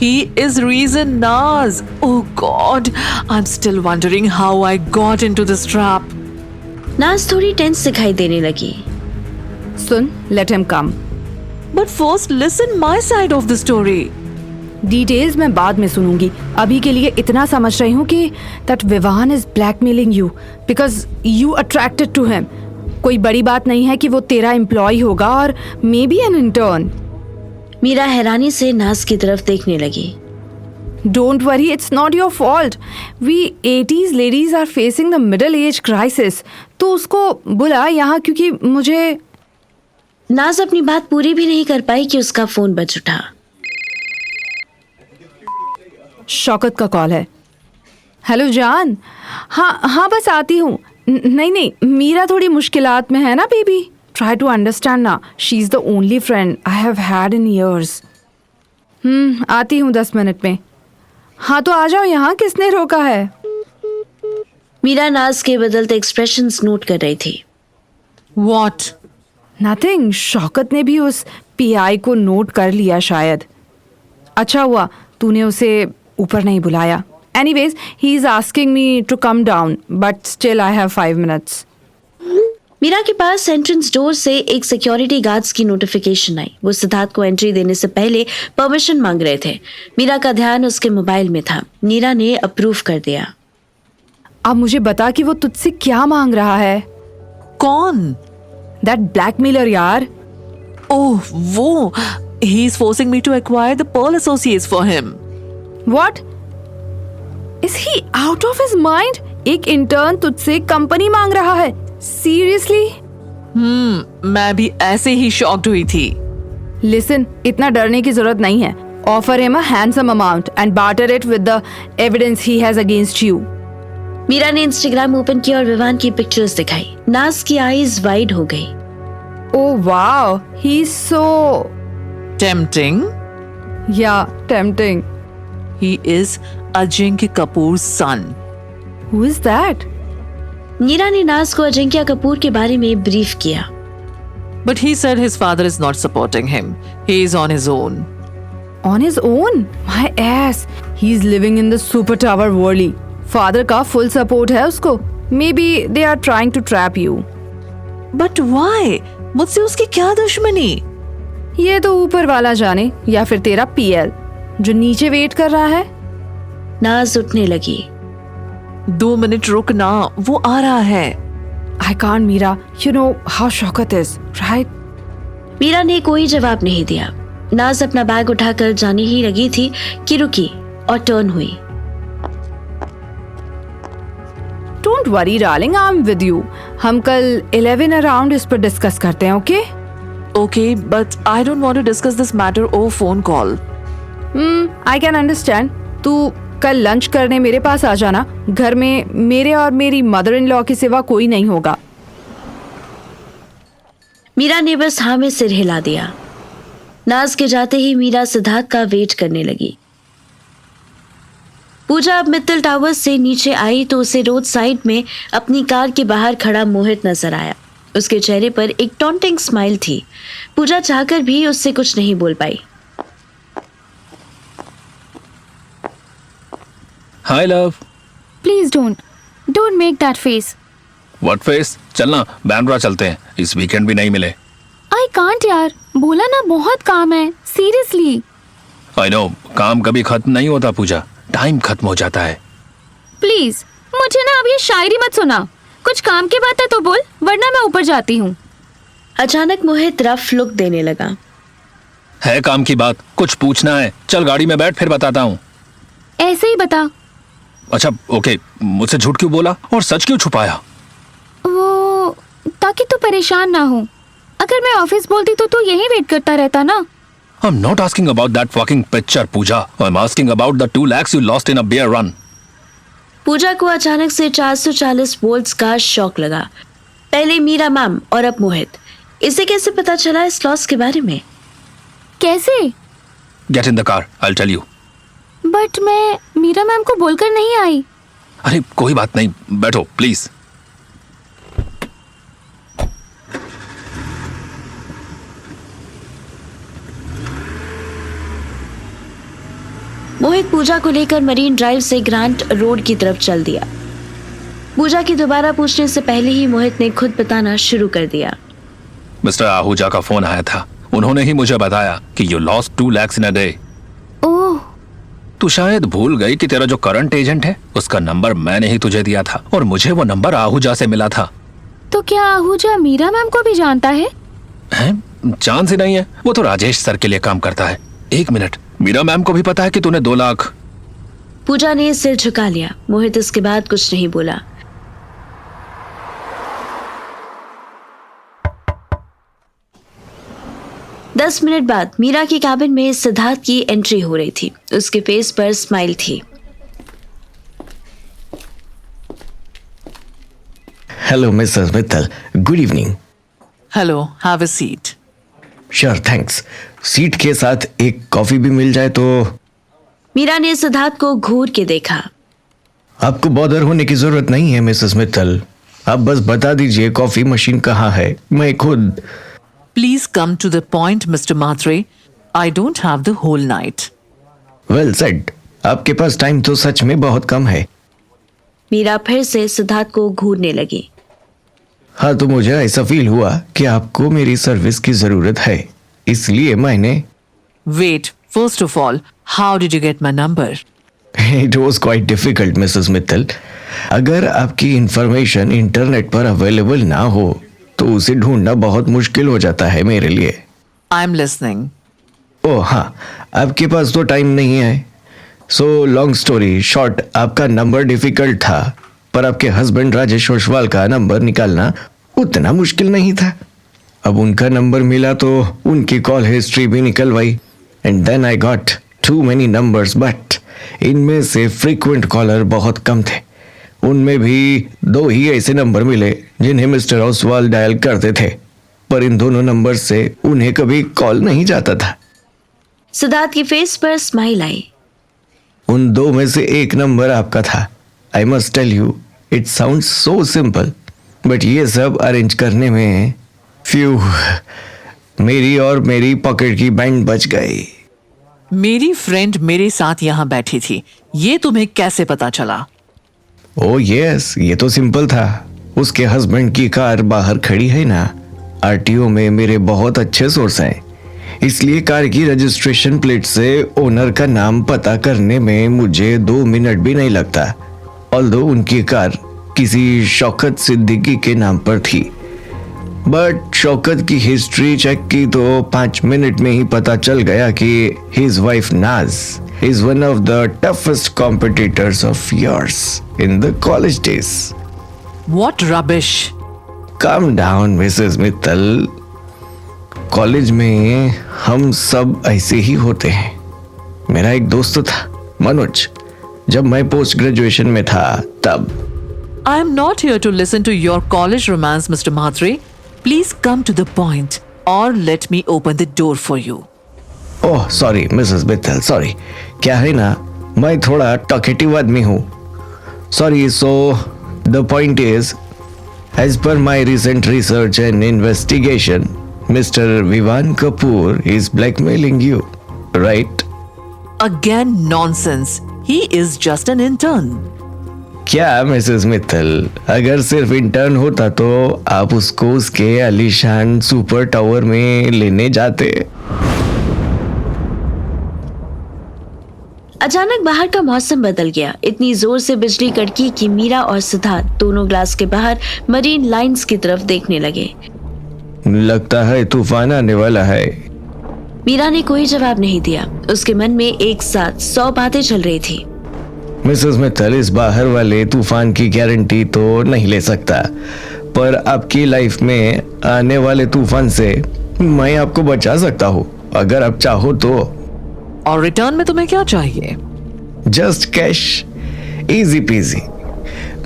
He is reason Naz. Oh God, I'm still wondering how I got into this trap. नाज थोड़ी टेंस दिखाई देने लगी. सुन, let him come. But first listen my side of the story. Details मैं बाद में सुनूंगी. अभी के लिए इतना समझ रही हूँ कि that Vivan is blackmailing you because you attracted to him. कोई बड़ी बात नहीं है कि वो तेरा एम्प्लॉय होगा और maybe an intern. Meera हैरानी से नाज की तरफ देखने लगी. Don't worry, it's not your fault. We 80s ladies are facing the middle age crisis. तो उसको बुला यहाँ, क्योंकि मुझे. नाज अपनी बात पूरी भी नहीं कर पाई कि उसका फोन बज उठा. शौकत का कॉल है. हेलो जान. हाँ बस आती हूँ. नहीं, मीरा थोड़ी मुश्किलात में है ना बेबी. ट्राई टू अंडरस्टैंड ना. She is the only friend I have had in years. आती हूँ 10 मिनट में. हाँ तो आ जाओ यहाँ. किसने रोका है? मीरा नाज के बदलते एक्सप्रेशंस नोट कर रही थी. What? नथिंग. शौकत ने भी उस पीआई को नोट कर लिया शायद. अच्छा हुआ तूने उसे ऊपर नहीं बुलाया. Anyways, he is asking me to come down, but still I have 5 minutes. Meera के पास एंट्रेंस डोर से एक सिक्योरिटी गार्ड्स की नोटिफिकेशन आई. वो सिद्धार्थ को एंट्री देने से पहले परमिशन मांग रहे थे. मीरा का ध्यान उसके मोबाइल में था. मीरा ने अप्रूव कर दिया. अब मुझे बता कि वो तुझसे क्या मांग रहा है. कौन? That blackmailer यार. Oh, वो. He is forcing me to acquire the Pearl Associates for him. What? Is he out of his mind? एक इंटर्न तुझसे कंपनी मांग रहा है. Seriously? मैं भी ऐसे ही शॉक्ड हुई थी. लिसन, इतना डरने की जरूरत नहीं है. Offer him a handsome amount and barter it with the evidence he has against you. Meera ने इंस्टाग्राम ओपन किया और विवान की पिक्चर्स दिखाई. नाज की आईज वाइड हो गई. Oh wow, he's so Tempting. tempting. He is Ajinkya Kapoor's son. Who is that? Meera ने नाज को अजिंक्य कपूर के बारे में ब्रीफ किया. But he said his father is not supporting him. He is on his own. On his own? My ass. He's living in the super tower Worli. Father का full support है उसको. Maybe they are trying to trap you. But why? मुझसे उसकी क्या दुश्मनी? ये तो ऊपर वाला जाने, या फिर तेरा पीएल जो नीचे वेट कर रहा है. नाज उठने लगी. 2 मिनट रुक ना, वो आ रहा है. I can't, Meera. You know how Shaukat is, right? Meera ने कोई जवाब नहीं दिया. नाज अपना बैग उठाकर जाने ही लगी थी कि रुकी और टर्न हुई. Don't worry, darling. I'm with you. हम कल 11 अराउंड इस पर डिस्कस करते हैं, okay? Okay, but I don't want to discuss this matter over phone call. I can understand. तू कल लंच करने मेरे पास आ जाना. घर में मेरे और मेरी मदर इन लॉ के सिवा कोई नहीं होगा. मीरा ने बस हाँ में सिर हिला दिया. नाज के जाते ही मीरा सिद्धार्थ का वेट करने लगी. पूजा अब मित्तल टावर्स से नीचे आई तो उसे रोड साइड में अपनी कार के बाहर खड़ा मोहित नजर आया. उसके चेहरे पर एक टॉन्टिंग स्माइल थी. पूजा चाहकर भी उससे कुछ नहीं बोल पाई. Hi love. Please don't make that face. What face? चलना बैंड्रा चलते हैं, इस वीकेंड भी नहीं मिले. आई कांट यार, बोला ना बहुत काम है. सीरियसली. आई नो, काम कभी खत्म नहीं होता पूजा, टाइम खत्म हो जाता है. प्लीज मुझे ना अब ये शायरी मत सुना. कुछ काम की बात है तो बोल, वरना मैं ऊपर जाती हूँ. अचानक मोहित रफ लुक देने लगा. है काम की बात, कुछ पूछना है. चल गाड़ी में बैठ, फिर बताता हूँ. ऐसे ही बता. अच्छा ओके, मुझसे झूठ क्यों बोला और सच क्यों छुपाया? वो ताकि तू परेशान ना हो. अगर मैं ऑफिस बोलती तो तू यहीं वेट करता रहता ना. I'm not asking about that fucking picture, Pooja. I'm asking about the 2 lakhs you lost in a bear run. पूजा को अचानक से 440 वोल्ट्स का शॉक लगा. पहले मीरा मैम और अब मोहित. इसे कैसे पता चला इस लॉस के बारे में? कैसे? Get in the car, I'll tell you. But मैं मीरा मैम को बोलकर नहीं आई. अरे कोई बात नहीं, बैठो प्लीज. मोहित पूजा को लेकर मरीन ड्राइव से ग्रांट रोड की तरफ चल दिया. पूजा की दोबारा पूछने से पहले ही मोहित ने खुद बताना शुरू कर दिया. मिस्टर आहूजा का फोन आया था. उन्होंने ही मुझे बताया कि you lost 2 lakhs in a day. ओह. तू शायद भूल गई कि तेरा जो करंट एजेंट है उसका नंबर मैंने ही तुझे दिया था और मुझे वो नंबर आहूजा से मिला था. तो क्या आहूजा मीरा मैम को भी जानता है? हैं? चांस ही नहीं है. वो तो राजेश सर के लिए काम करता है. 1 मिनट, मीरा मैम को भी पता है कि तूने 2 लाख? पूजा ने सिर झुका लिया. मोहित इसके बाद कुछ नहीं बोला. दस मिनट बाद मीरा की कैबिन में सिद्धार्थ की एंट्री हो रही थी. उसके फेस पर स्माइल थी. Hello Mrs Mittal, good evening. Hello, have a seat. Sure, thanks. Seat के साथ एक कॉफी भी मिल जाए तो. मीरा ने सिद्धार्थ को घूर के देखा. आपको बॉदर होने की जरूरत नहीं है मिसेस मित्तल. आप बस बता दीजिए कॉफी मशीन कहाँ है, मैं खुद. Please come to the point, Mr. Matre. I don't have the whole night. Well said. आपके पास टाइम तो सच में बहुत कम है. मीरा फिर से सिद्धार्थ को घूरने लगी. हाँ, तो मुझे ऐसा फील हुआ कि आपको मेरी सर्विस की जरूरत है, इसलिए मैंने. Wait, first of all, how did you get my number? It was quite difficult Mrs Mittal. अगर आपकी इंफॉर्मेशन इंटरनेट पर अवेलेबल ना हो तो उसे ढूंढना बहुत मुश्किल हो जाता है मेरे लिए. I'm listening. ओह हाँ, आपके पास तो टाइम नहीं है. सो लॉन्ग स्टोरी शॉर्ट, आपका नंबर डिफिकल्ट था, पर आपके हस्बैंड राजेश ओसवाल का नंबर निकालना उतना मुश्किल नहीं था. अब उनका नंबर मिला तो उनकी कॉल हिस्ट्री भी निकलवाई and then I got too many numbers, but इनमें से फ्रीक्वेंट कॉलर बहुत कम थे। उनमें भी 2 ही ऐसे नंबर मिले जिन्हें मिस्टर ओसवाल्ड डायल करते थे, पर इन दोनों नंबर से उन्हें कभी कॉल नहीं जाता था। सिद्धार्थ के फेस पर स्माइल आई। उन 2 में से एक नंबर आपका था। I must tell you, it sounds so simple, but ये सब अरेंज करने में फ्यू मेरी और मेरी पॉकेट की बैंड बच गई। मेरी फ्रेंड मेरे साथ यहाँ बैठी थी, ये तुम्हें कैसे पता चला? ओह यस, ये तो सिंपल था। उसके हस्बैंड की कार बाहर खड़ी है ना। आरटीओ में मेरे बहुत अच्छे सोर्स हैं, इसलिए कार की रजिस्ट्रेशन प्लेट से ओनर का नाम पता करने में मुझे 2 मिनट भी नहीं लगता। ऑल्दो उनकी कार किसी शौकत सिद्दीकी के नाम पर थी, बट शौकत की हिस्ट्री चेक की तो 5 मिनट में ही पता चल गया कि हिज वाइफ नाज is one of the toughest competitors of yours in the college days. What rubbish! Calm down, Mrs. Mittal. College में हम सब ऐसे ही होते हैं। मेरा एक दोस्त था मनोज, जब मैं पोस्ट ग्रेजुएशन में था तब। I am not here to listen to your college romance, Mr. Mhatre. Please come to the point or let me open the door for you. Oh sorry Mrs Mittal, sorry. क्या है ना, मैं थोड़ा talkative आदमी हूँ। Sorry, so the point is, as per my recent research and investigation, mister Vivaan Kapoor is blackmailing you, right? Again nonsense. He is just an intern. क्या Mrs Mittal, अगर सिर्फ इंटर्न होता तो आप उसको उसके आलीशान सुपर टावर में लेने जाते। अचानक बाहर का मौसम बदल गया। इतनी जोर से बिजली कड़की कि मीरा और सिद्धार्थ दोनों ग्लास के बाहर मरीन लाइंस की तरफ देखने लगे। लगता है तूफान आने वाला है। मीरा ने कोई जवाब नहीं दिया। उसके मन में एक साथ 100 बातें चल रही थी। मिसेस मित्तल, इस बाहर वाले तूफान की गारंटी तो नहीं ले सकता, पर आपकी लाइफ में आने वाले तूफान से मैं आपको बचा सकता हूँ, अगर आप चाहो तो। और रिटर्न में तुम्हें क्या चाहिए? Just cash, easy peasy.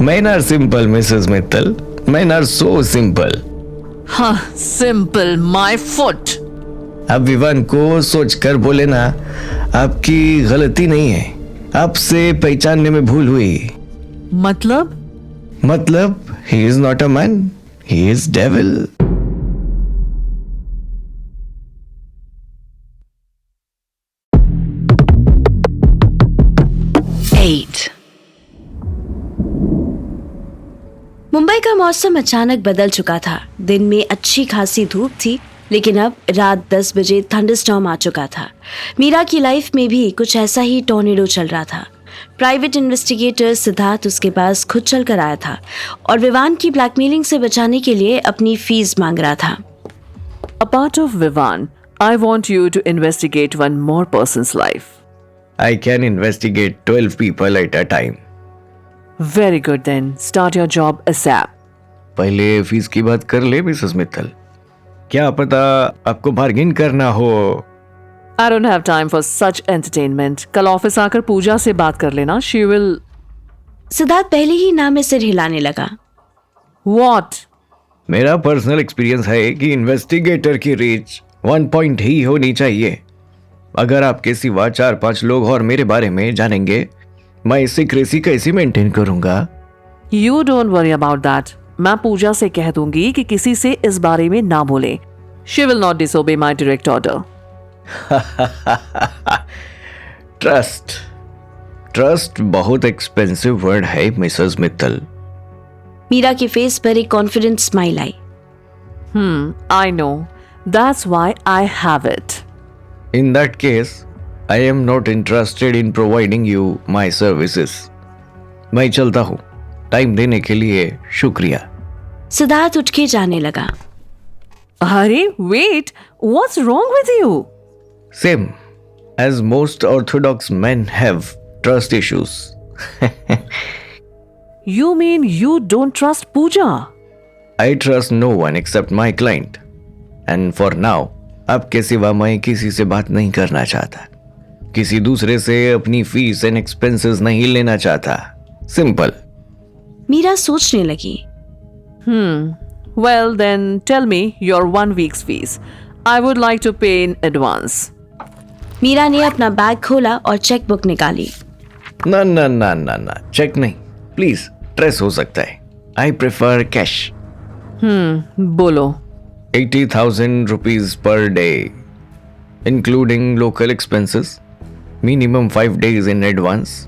Men are simple Mrs Mittal, men are so simple. हाँ, सिंपल माय फुट। आप विवान को सोचकर बोले ना, आपकी गलती नहीं है, आपसे पहचानने में भूल हुई। मतलब he is not a man, he is devil. Mumbai का मौसम अचानक बदल चुका था। दिन में अच्छी खासी धूप थी, लेकिन अब रात 10 बजे थंडरस्टॉर्म आ चुका था। मीरा की लाइफ में भी कुछ ऐसा ही टॉर्नेडो चल रहा था। प्राइवेट इन्वेस्टिगेटर सिद्धार्थ उसके पास खुद चल कर आया था और विवान की ब्लैकमेलिंग से बचाने के लिए अपनी फीस मांग रहा था। Apart of Vivan, I want you to investigate one more person's life. I can investigate 12 people at a time. Very good then. Start your job ASAP. पहले फीस की बात कर ले मिसेस मित्तल। क्या पता आपको बार्गेन करना हो। I don't have time for such entertainment. कल ऑफिस आकर पूजा से बात कर लेना. She will. सिद्धार्थ पहले ही ना में सिर हिलाने लगा। What? मेरा पर्सनल एक्सपीरियंस है कि इन्वेस्टिगेटर की रीच 1 पॉइंट ही होनी चाहिए। अगर आपके सिवा 4-5 लोग और मेरे बारे में जानेंगे, मैं सीक्रेसी कैसे मेंटेन करूंगा? You don't worry about that. मैं पूजा से कह दूंगी कि किसी से इस बारे में ना बोले. She will not disobey my direct order. Trust बहुत एक्सपेंसिव वर्ड है मिसेस मित्तल। मीरा के फेस पर एक confident smile I. I know. That's why I have it. In that case, I am not interested in providing you my services. मैं चलता हूँ। Time देने के लिए शुक्रिया। सिद्धार्थ उठ के जाने लगा। अरे wait, what's wrong with you? Same as most orthodox men have trust issues. You mean you don't trust Pooja? I trust no one except my client. And for now आपके सिवा मैं किसी से बात नहीं करना चाहता, किसी दूसरे से अपनी फीस एंड एक्सपेंसेस नहीं लेना चाहता। सिंपल। मीरा सोचने लगी। Well, then tell me your 1 week's fees. I would like to pay in advance. Meera ने अपना बैग खोला और चेक बुक निकाली। ना ना ना ना ना, चेक नहीं, प्लीज, स्ट्रेस हो सकता है। I prefer cash. बोलो। 80,000 rupees per day, including local expenses, minimum 5 days in advance.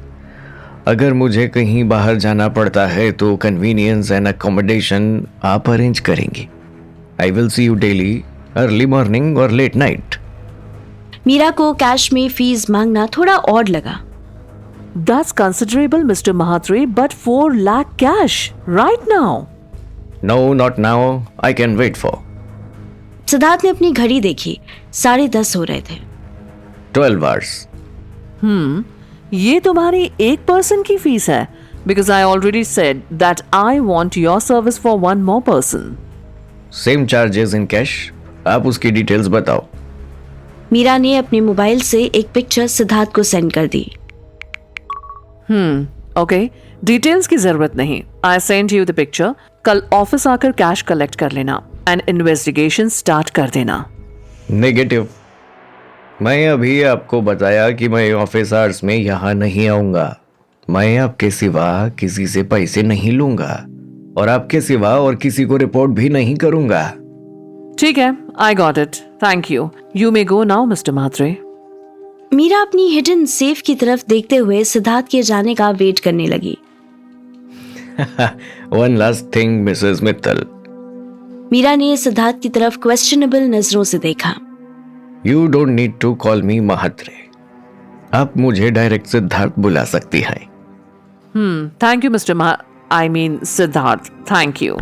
अगर मुझे कहीं बाहर जाना पड़ता है तो कन्वीनियंस एंड अकोमोडेशन आप अरेंज करेंगे। I will see you daily, early morning और लेट नाइट। मीरा को कैश में फीस मांगना थोड़ा ऑड लगा। That's considerable, Mr. Mahatri, but 4 lakh cash right now. No, not now. I can wait for Siddharth ने अपनी घड़ी देखी, 10:30 हो रहे थे। 12 hours. ये तुम्हारी एक पर्सन की फीस है, because I already said that I want your service for one more person. Same charges in cash. आप उसकी डिटेल्स बताओ। मीरा ने अपने मोबाइल से एक पिक्चर सिद्धार्थ को सेंड कर दी। Okay, डिटेल्स की जरूरत नहीं। I sent you the picture. कल ऑफिस आकर कैश कलेक्ट कर लेना एंड इन्वेस्टिगेशन स्टार्ट कर देना। नेगेटिव। मैं अभी आपको बताया कि मैं ऑफिस आवर्स में यहाँ नहीं आऊंगा। मैं आपके सिवा किसी से पैसे नहीं लूंगा और आपके सिवा और किसी को रिपोर्ट भी नहीं करूंगा। ठीक है, I got it, thank you. You may go now mister Mhatre. Meera अपनी हिडन सेफ की तरफ देखते हुए सिद्धार्थ के जाने का वेट करने लगी। One last thing, Mrs. Mittal. Meera ने सिद्धार्थ की तरफ क्वेश्चनेबल नजरों से देखा। You don't need to call me Mhatre. आप मुझे डायरेक्ट सिद्धार्थ बुला सकती है। Thank you mister I mean Siddharth, thank you.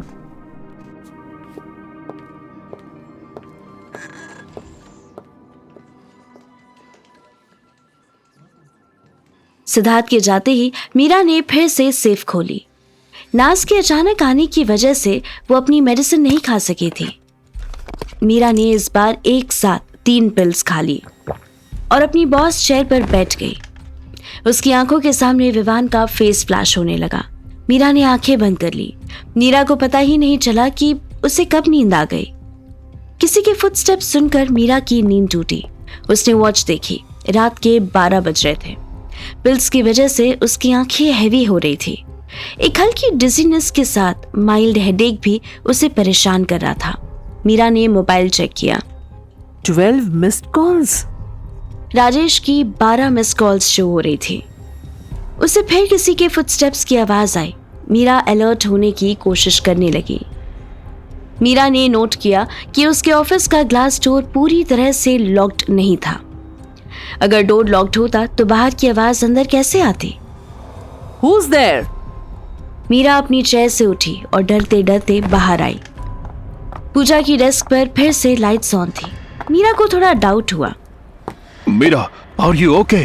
Siddharth के जाते ही मीरा ने फिर से सेफ खोली। नाज के अचानक आने की वजह से वो अपनी मेडिसिन नहीं खा सकी थी। मीरा ने इस बार एक साथ 3 पिल्स खा ली और अपनी बॉस चेयर पर बैठ गई। उसकी आंखों के सामने विवान का फेस फ्लैश होने लगा। मीरा ने आंखें बंद कर ली। मीरा को पता ही नहीं चला कि उसे कब नींद आ गई। किसी के फुटस्टेप्स सुनकर मीरा की नींद टूटी। उसने वॉच देखी, रात के 12 बज रहे थे। पिल्स की वजह से उसकी आंखें हैवी हो रही थी। एक हल्की डिजीनेस के साथ माइल्ड हेडेक भी उसे परेशान कर रहा था। मीरा ने मोबाइल चेक किया। 12 मिस्ड कॉल्स। राजेश की 12 मिस कॉल्स शो हो रही थी। उसे फिर किसी के फुटस्टेप्स की आवाज आई। मीरा अलर्ट होने की कोशिश करने लगी। मीरा ने नोट किया कि उसके ऑफिस का ग्लास डोर पूरी तरह से लॉक्ड नहीं था। अगर डोर लॉक्ड होता तो बाहर की आवाज अंदर कैसे आती? Who's there? मीरा अपनी चेयर से उठी और डरते डरते बाहर आई। पूजा की डेस्क पर फिर से लाइट्स ऑन थी। मीरा को थोड़ा डाउट हुआ। Meera, are you okay?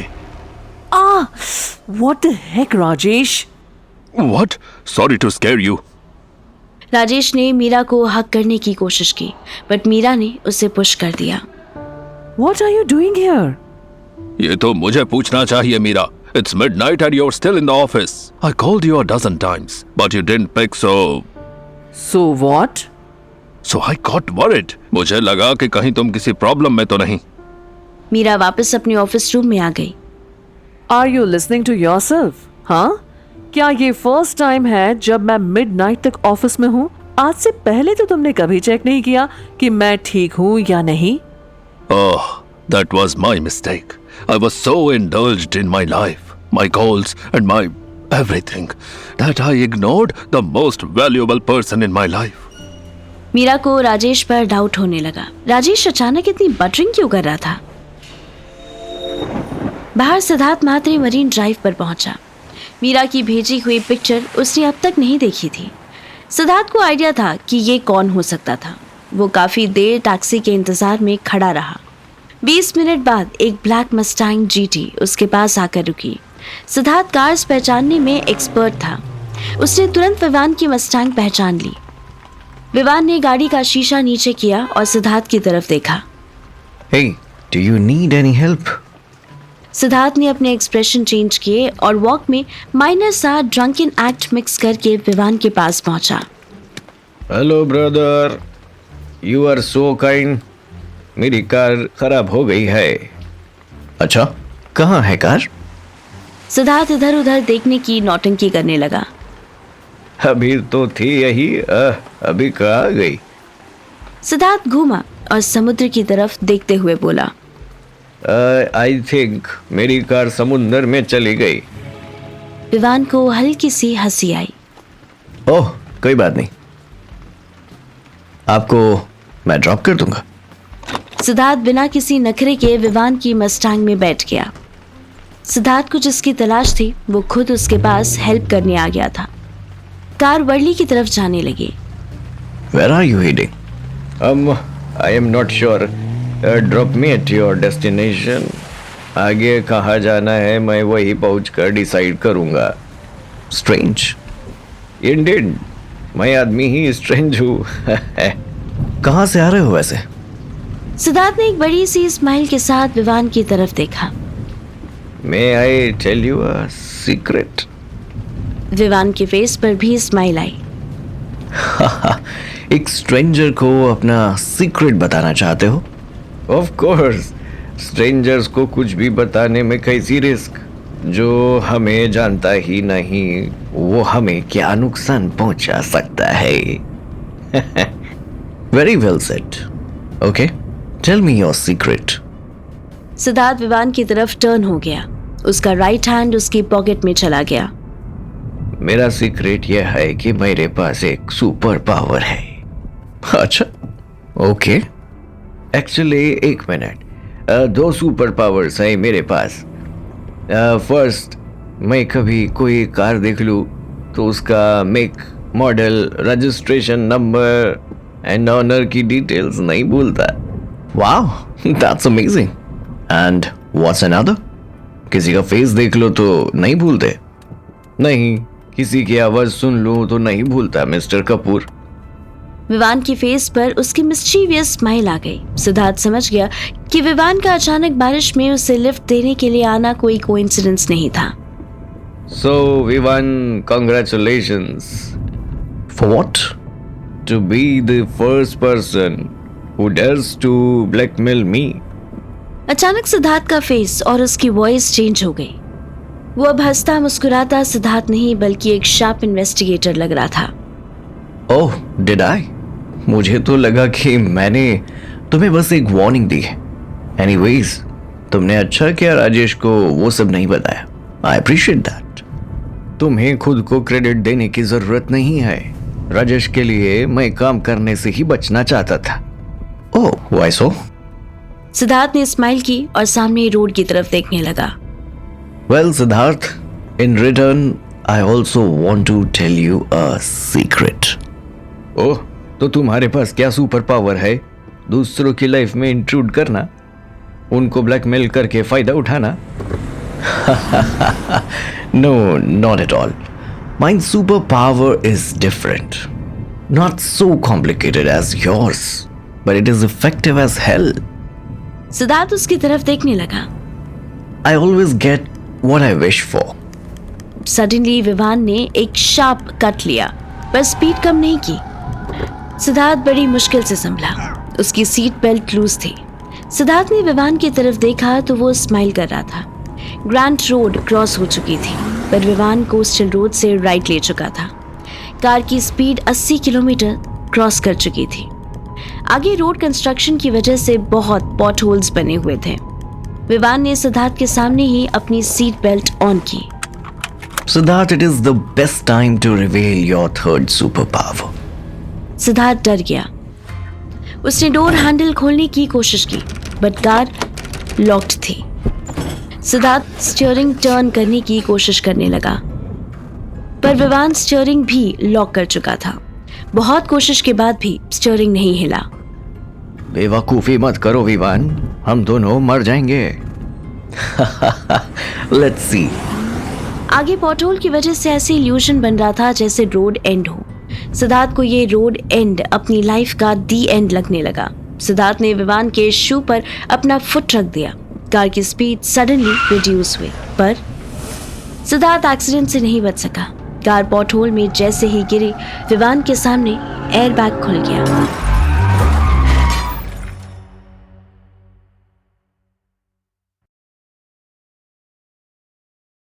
What the heck, Rajesh? What? Sorry to scare you. Rajesh ने मीरा को हक करने की कोशिश की, बट मीरा ने उसे पुश कर दिया। What are you doing here? ये तो मुझे पूछना चाहिए Meera. It's midnight and you're still in the office. I called you a dozen times, but you didn't pick, So what? So I got worried. मुझे लगा कि कहीं तुम किसी प्रॉब्लम में तो नहीं। मीरा वापस अपने ऑफिस रूम में आ गई। Are you listening to yourself? हाँ? क्या ये फर्स्ट टाइम है जब मैं मिडनाइट तक ऑफिस में हूँ? आज से पहले तो तुमने कभी चेक नहीं किया कि मैं ठीक हूँ या नहीं? Oh, that was my mistake. I was so indulged in my life, my goals and my everything that I ignored the most valuable person in my life. Meera को राजेश पर डाउट होने लगा। राजेश अचानक इतनी बटरिंग क्यों कर रहा था? बाहर सिद्धार्थ म्हात्रे मरीन ड्राइव पर पहुंचा। मीरा की भेजी हुई पिक्चर उसने अब तक नहीं देखी थी। सिद्धार्थ को आइडिया था कि ये कौन हो सकता था। वो काफी देर टैक्सी के इंतजार में खड़ा रहा। 20 मिनट बाद एक ब्लैक मस्टैंग जीटी उसके पास आकर रुकी। सिद्धार्थ कार्स पहचानने में एक्सपर्ट था। उसने तुरंत विवान की मस्टैंग पहचान ली। विवान ने गाड़ी का शीशा नीचे किया और सिद्धार्थ की तरफ देखा। Hey, do you need any help? Siddharth ने अपने एक्सप्रेशन चेंज किए और वॉक में माइनर सा ड्रंकन एक्ट मिक्स करके विवान के पास पहुंचा। Hello brother, you are so kind. मेरी कार खराब हो गई है। अच्छा, कहाँ है कार? सिद्धार्थ इधर उधर देखने की नौटंकी करने लगा। अभी तो थी यही, अभी कहाँ गई? सिद्धार्थ घूमा और समुद्र की तरफ देखते हुए बोला। आई थिंक मेरी कार समुद्र में चली गई। विवान को हल्की सी हंसी आई। ओह, कोई बात नहीं, आपको मैं ड्रॉप कर दूंगा। सिद्धार्थ बिना किसी नखरे के विवान की मस्टैंग में बैठ गया। सिद्धार्थ को जिसकी तलाश थी वो खुद उसके पास हेल्प करने आ गया था। कार वर्ली की तरफ जाने लगी। Where are you heading? I am not sure. Drop me at your destination. आगे कहाँ जाना है मैं वही पहुँचकर डिसाइड करूँगा। Strange. Indeed. मैं आदमी ही स्ट्रेंज हूँ। कहाँ से आ रहे हो वैसे? सिद्धार्थ ने एक बड़ी सी स्माइल के साथ विवान की तरफ देखा। May I tell you a secret? Vivaan के फेस पर भी स्माइल आई। एक स्ट्रेंजर को अपना सीक्रेट बताना चाहते हो? ऑफ कोर्स, स्ट्रेंजर्स को कुछ भी बताने में कैसी रिस्क। जो हमें जानता ही नहीं वो हमें क्या नुकसान पहुंचा सकता है। Very well said. Okay, tell me your secret. Siddharth Vivaan की तरफ टर्न हो गया। उसका राइट हैंड उसकी पॉकेट में चला गया। मेरा सीक्रेट यह है कि मेरे पास एक सुपर पावर है। अच्छा, ओके। एक्चुअली एक मिनट, दो सुपर पावर्स हैं मेरे पास। फर्स्ट, मैं कभी कोई कार देख लूँ तो उसका make, model, registration number and owner की डिटेल्स नहीं भूलता। वाह, that's amazing. And what's another? किसी का फेस देख लो तो नहीं भूलते? नहीं, किसी की आवाज सुन लूं तो नहीं भूलता मिस्टर कपूर। विवान की फेस पर उसकी मिस्चीवियस स्माइल आ गई। सिद्धार्थ समझ गया कि विवान का अचानक बारिश में उसे लिफ्ट देने के लिए आना कोई कोइंसिडेंस नहीं था। So Vivan, congratulations. For what? To be the first person who dares to blackmail me. अचानक सिद्धार्थ का फेस और उसकी वॉइस चेंज हो गई। वो अब हंसता मुस्कुराता सिद्धार्थ नहीं बल्कि एक शार्प इन्वेस्टिगेटर लग रहा था। Oh, did I? मुझे तो लगा कि मैंने तुम्हें बस एक वार्निंग दी है। Anyways, तुमने अच्छा किया राजेश को वो सब नहीं बताया। I appreciate that. तुम्हें खुद को क्रेडिट देने की जरूरत नहीं है। राजेश के लिए मैं काम करने से ही बचना चाहता था। Oh, why so? सिद्धार्थ ने स्माइल की और सामने रोड की तरफ देखने लगा। Well, Siddharth, in return, I also want to tell you a secret. ओह, तो तुम्हारे पास क्या सुपर पावर है? दूसरों की लाइफ में इंट्रूड करना, उनको ब्लैकमेल करके फायदा उठाना? No, not at all. My superpower is different. Not so complicated as yours, but it is effective as hell. Siddharth उसकी तरफ देखने लगा। I always get what I wish for. Suddenly Vivaan ने एक शार्प कट लिया पर स्पीड कम नहीं की। सिद्धार्थ बड़ी मुश्किल से संभला। उसकी सीट बेल्ट लूज थी। सिद्धार्थ ने विवान की तरफ देखा तो वो स्माइल कर रहा था। ग्रैंड रोड क्रॉस हो चुकी थी पर विवान कोस्टल रोड से राइट ले चुका था। कार की स्पीड 80 किलोमीटर क्रॉस कर चुकी थी। आगे रोड कंस्ट्रक्शन की वजह से बहुत पॉट होल्स बने हुए थे। विवान ने सिद्धार्थ के सामने ही अपनी सीट बेल्ट ऑन की। Siddharth, it is the best time to reveal your third superpower. Siddharth डर गया। उसने डोर हैंडल खोलने की कोशिश की बट कार लॉक्ड थी। सिद्धार्थ स्टीयरिंग टर्न करने की कोशिश करने लगा पर विवान स्टीयरिंग भी लॉक कर चुका था। बहुत कोशिश के बाद भी स्टीयरिंग नहीं हिला। बेवकूफी मत करो विवान, हम दोनों मर जाएंगे। Let's see. आगे पॉटहोल की वजह से ऐसे इल्यूजन बन रहा था जैसे रोड एंड हो। सिद्धार्थ को ये रोड एंड अपनी लाइफ का दी एंड लगने लगा। सिद्धार्थ ने विवान के शू पर अपना फुट रख दिया। कार की स्पीड सडनली रिड्यूस हुई, पर सिद्धार्थ एक्सीडेंट से नहीं बच सका। कार पॉटहोल में जैसे ही गिरी, विवान के सामने एयरबैग खुल गया।